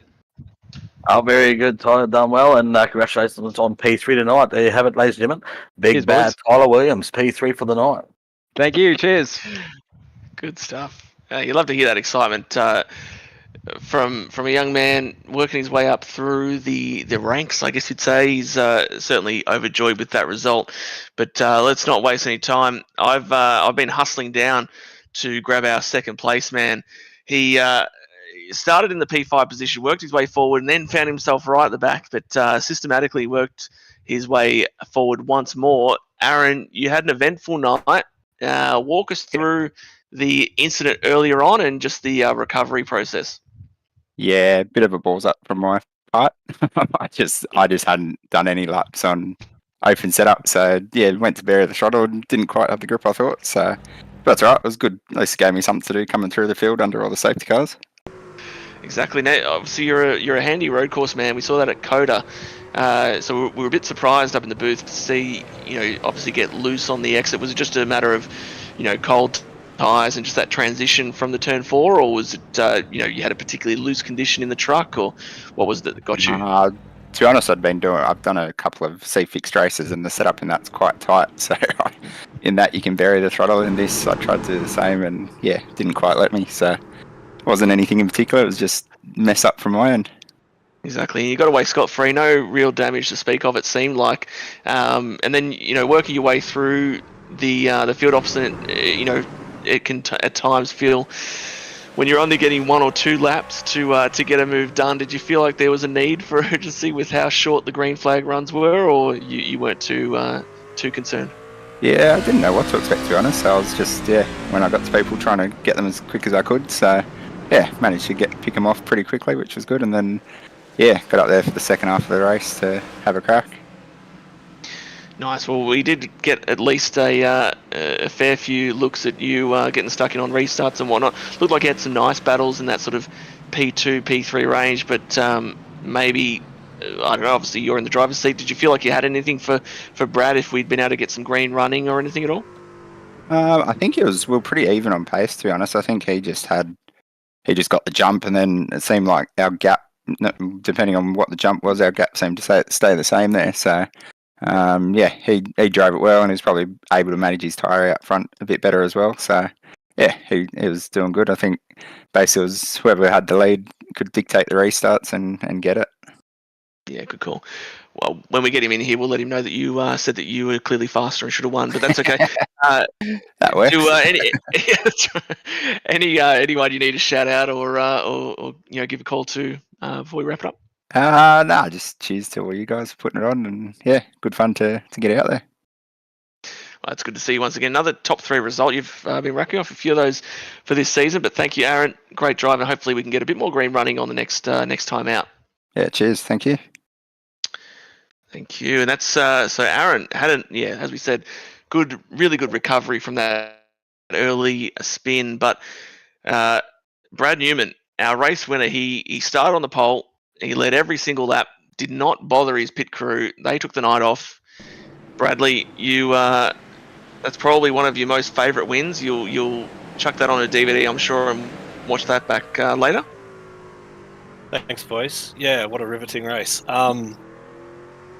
Oh, very good, Tyler, done well, and congratulations on P3 tonight. There you have it, ladies and gentlemen. Big bad Tyler Williams, P3 for the night. Thank you, cheers. Good stuff. You love to hear that excitement from a young man working his way up through the ranks, I guess you'd say. He's certainly overjoyed with that result. But let's not waste any time. I've been hustling down to grab our second place man. He started in the P5 position, worked his way forward, and then found himself right at the back, but systematically worked his way forward once more. Aaron, you had an eventful night. Walk us through the incident earlier on and just the recovery process. Yeah, a bit of a balls up from my part. I just hadn't done any laps on open setup, so yeah, went to bury the throttle and didn't quite have the grip I thought. So that's all right. It was good. At least it gave me something to do coming through the field under all the safety cars. Exactly. Now, obviously, you're a handy road course man. We saw that at Coda, so we were a bit surprised up in the booth to see, obviously get loose on the exit. Was it just a matter of, cold tyres and just that transition from the turn 4, or was it, you had a particularly loose condition in the truck, or what was it that got you? to be honest, I've done a couple of C-fixed races, and the setup in that's quite tight. So in that you can vary the throttle. In this, I tried to do the same, and yeah, didn't quite let me. So it wasn't anything in particular. It was just mess up from my end. Exactly. You got away scot-free, no real damage to speak of, it seemed like. And then, working your way through the field opposite, it can at times feel, when you're only getting 1 or 2 laps to get a move done, did you feel like there was a need for urgency with how short the green flag runs were, or you weren't too concerned? Yeah, I didn't know what to expect, to be honest. So I was just, when I got to people, trying to get them as quick as I could. So, managed to pick them off pretty quickly, which was good. And then, got up there for the second half of the race to have a crack. Nice. Well, we did get at least a fair few looks at you getting stuck in on restarts and whatnot. Looked like you had some nice battles in that sort of P2, P3 range, but maybe, I don't know, obviously you're in the driver's seat. Did you feel like you had anything for Brad, if we'd been able to get some green running or anything at all? I think we were pretty even on pace, to be honest. I think he just got the jump, and then it seemed like our gap, depending on what the jump was, our gap seemed to stay the same there. So, he drove it well, and he was probably able to manage his tyre out front a bit better as well. So, he was doing good. I think basically it was whoever had the lead could dictate the restarts and get it. Yeah, good call. Well, when we get him in here, we'll let him know that you said that you were clearly faster and should have won, but that's okay. That works. Anyone you need to shout out or give a call to before we wrap it up? No, just cheers to all you guys putting it on, and good fun to get out there. Well, it's good to see you once again. Another top 3 result. You've been racking off a few of those for this season, but thank you, Aaron. Great drive, and hopefully we can get a bit more green running on the next time out. Yeah, cheers. Thank you. Thank you. And that's so Aaron had as we said, really good recovery from that early spin. But Brad Newman, our race winner, he started on the pole. He led every single lap. Did not bother his pit crew. They took the night off. Bradley, you that's probably one of your most favourite wins. You'll chuck that on a DVD, I'm sure, and watch that back later. Thanks, boys. Yeah, what a riveting race.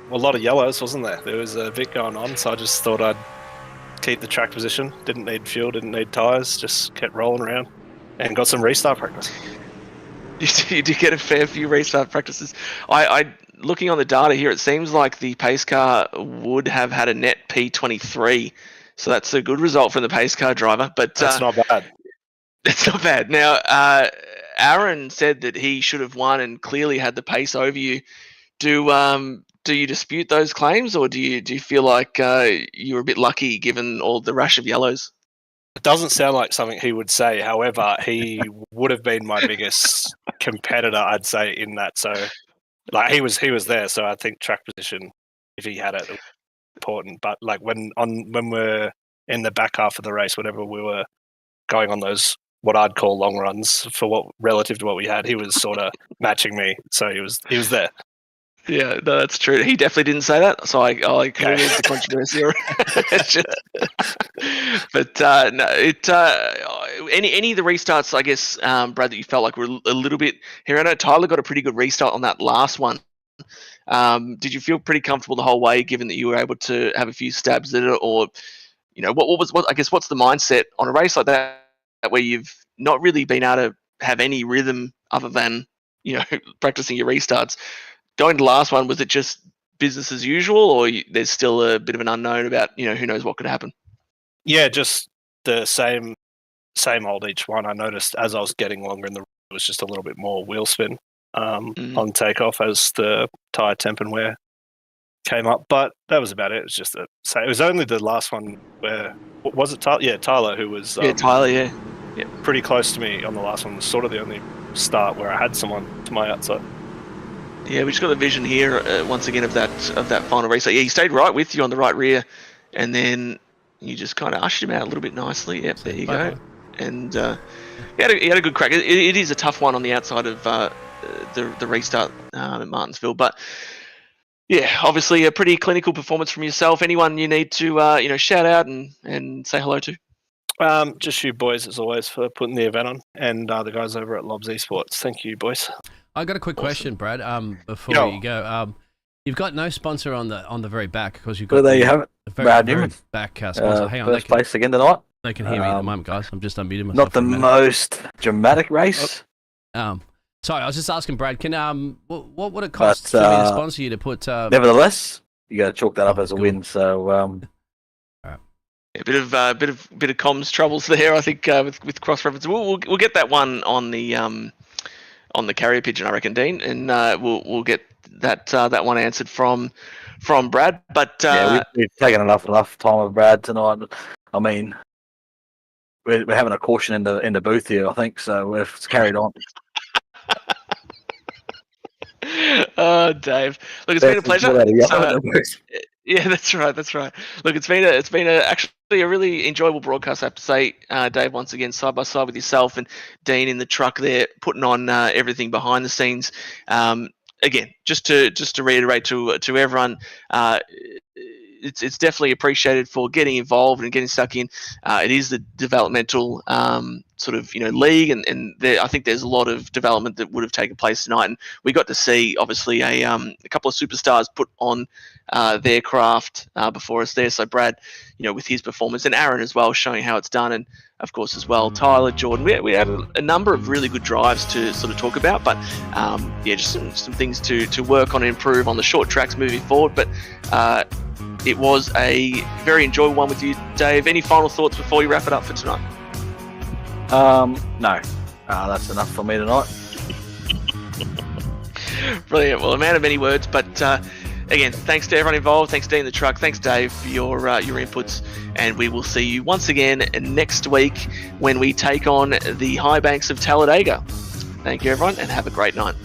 A lot of yellows, wasn't there? There was a bit going on, so I just thought I'd keep the track position. Didn't need fuel, didn't need tyres, just kept rolling around and got some restart practice. You did get a fair few restart practices. I looking on the data here, it seems like the pace car would have had a net P23, so that's a good result from the pace car driver. But that's not bad. It's not bad. Now, Aaron said that he should have won and clearly had the pace over you. Do you dispute those claims, or do you feel like you were a bit lucky given all the rush of yellows? It doesn't sound like something he would say. However, he would have been my biggest competitor, I'd say, in that. So, like, he was there. So I think track position, if he had it, was important. But like when we're in the back half of the race, whenever we were going on those what I'd call long runs for what relative to what we had, he was sort of matching me. So he was there. Yeah, no, that's true. He definitely didn't say that, so I included the controversy. But no, any of the restarts, I guess, Brad, that you felt like were a little bit here. I know Tyler got a pretty good restart on that last one. Did you feel pretty comfortable the whole way, given that you were able to have a few stabs at it, or what's the mindset on a race like that where you've not really been able to have any rhythm other than practicing your restarts? Going to the last one, was it just business as usual, or there's still a bit of an unknown about, who knows what could happen? Yeah, just the same old each one. I noticed as I was getting longer in the road, it was just a little bit more wheel spin on takeoff as the tyre temp and wear came up. But that was about it. It was just it was only the last one where, was it Tyler? Yeah, Tyler, who was Tyler, yeah, pretty close to me on the last one. Was sort of the only start where I had someone to my outside. Yeah, we just got the vision here once again of that final race. So, yeah, he stayed right with you on the right rear, and then you just kind of ushered him out a little bit nicely. Yep, there you go. And he had a good crack. It is a tough one on the outside of the restart at Martinsville, but yeah, obviously a pretty clinical performance from yourself. Anyone you need to shout out and say hello to? Just you boys as always for putting the event on, and the guys over at Lobs Esports. Thank you, boys. I got a quick question, Brad. Before you go, You've got no sponsor on the very back because you've got Well, there you have it. a very, Brad very Newman. back sponsor. Hang on, First place again tonight. they can hear me at the moment, guys. I'm just unmuting myself. Not the for a minute. most dramatic race. Sorry, I was just asking Brad. Can what would it cost But, for me to sponsor you to put? Nevertheless, you got to chalk that up as a good. win. So A bit of comms troubles there, I think, with cross reference. We'll get that one on the carrier pigeon, I reckon, Dean, and we'll get that one answered from Brad. But we've taken enough time with Brad tonight. I mean, we're having a caution in the booth here, I think. So we've carried on. Oh, Dave, look, it's been a pleasure. Yeah, that's right. Look, it's been actually a really enjoyable broadcast, I have to say, Dave. Once again, side by side with yourself and Dean in the truck there, putting on everything behind the scenes. Again, just to reiterate to everyone, it's definitely appreciated for getting involved and getting stuck in. It is the developmental sort of league, and I think there's a lot of development that would have taken place tonight, and we got to see obviously a couple of superstars put on their craft before us there. So Brad, with his performance, and Aaron as well, showing how it's done, and of course as well Tyler, Jordan. We had a number of really good drives to sort of talk about, but just some things to work on and improve on the short tracks moving forward. But it was a very enjoyable one with you, Dave. Any final thoughts before we wrap it up for tonight? No. That's enough for me tonight. Brilliant. Well, a man of many words, but again, thanks to everyone involved. Thanks, Dean in the truck. Thanks, Dave, for your inputs. And we will see you once again next week when we take on the high banks of Talladega. Thank you, everyone, and have a great night.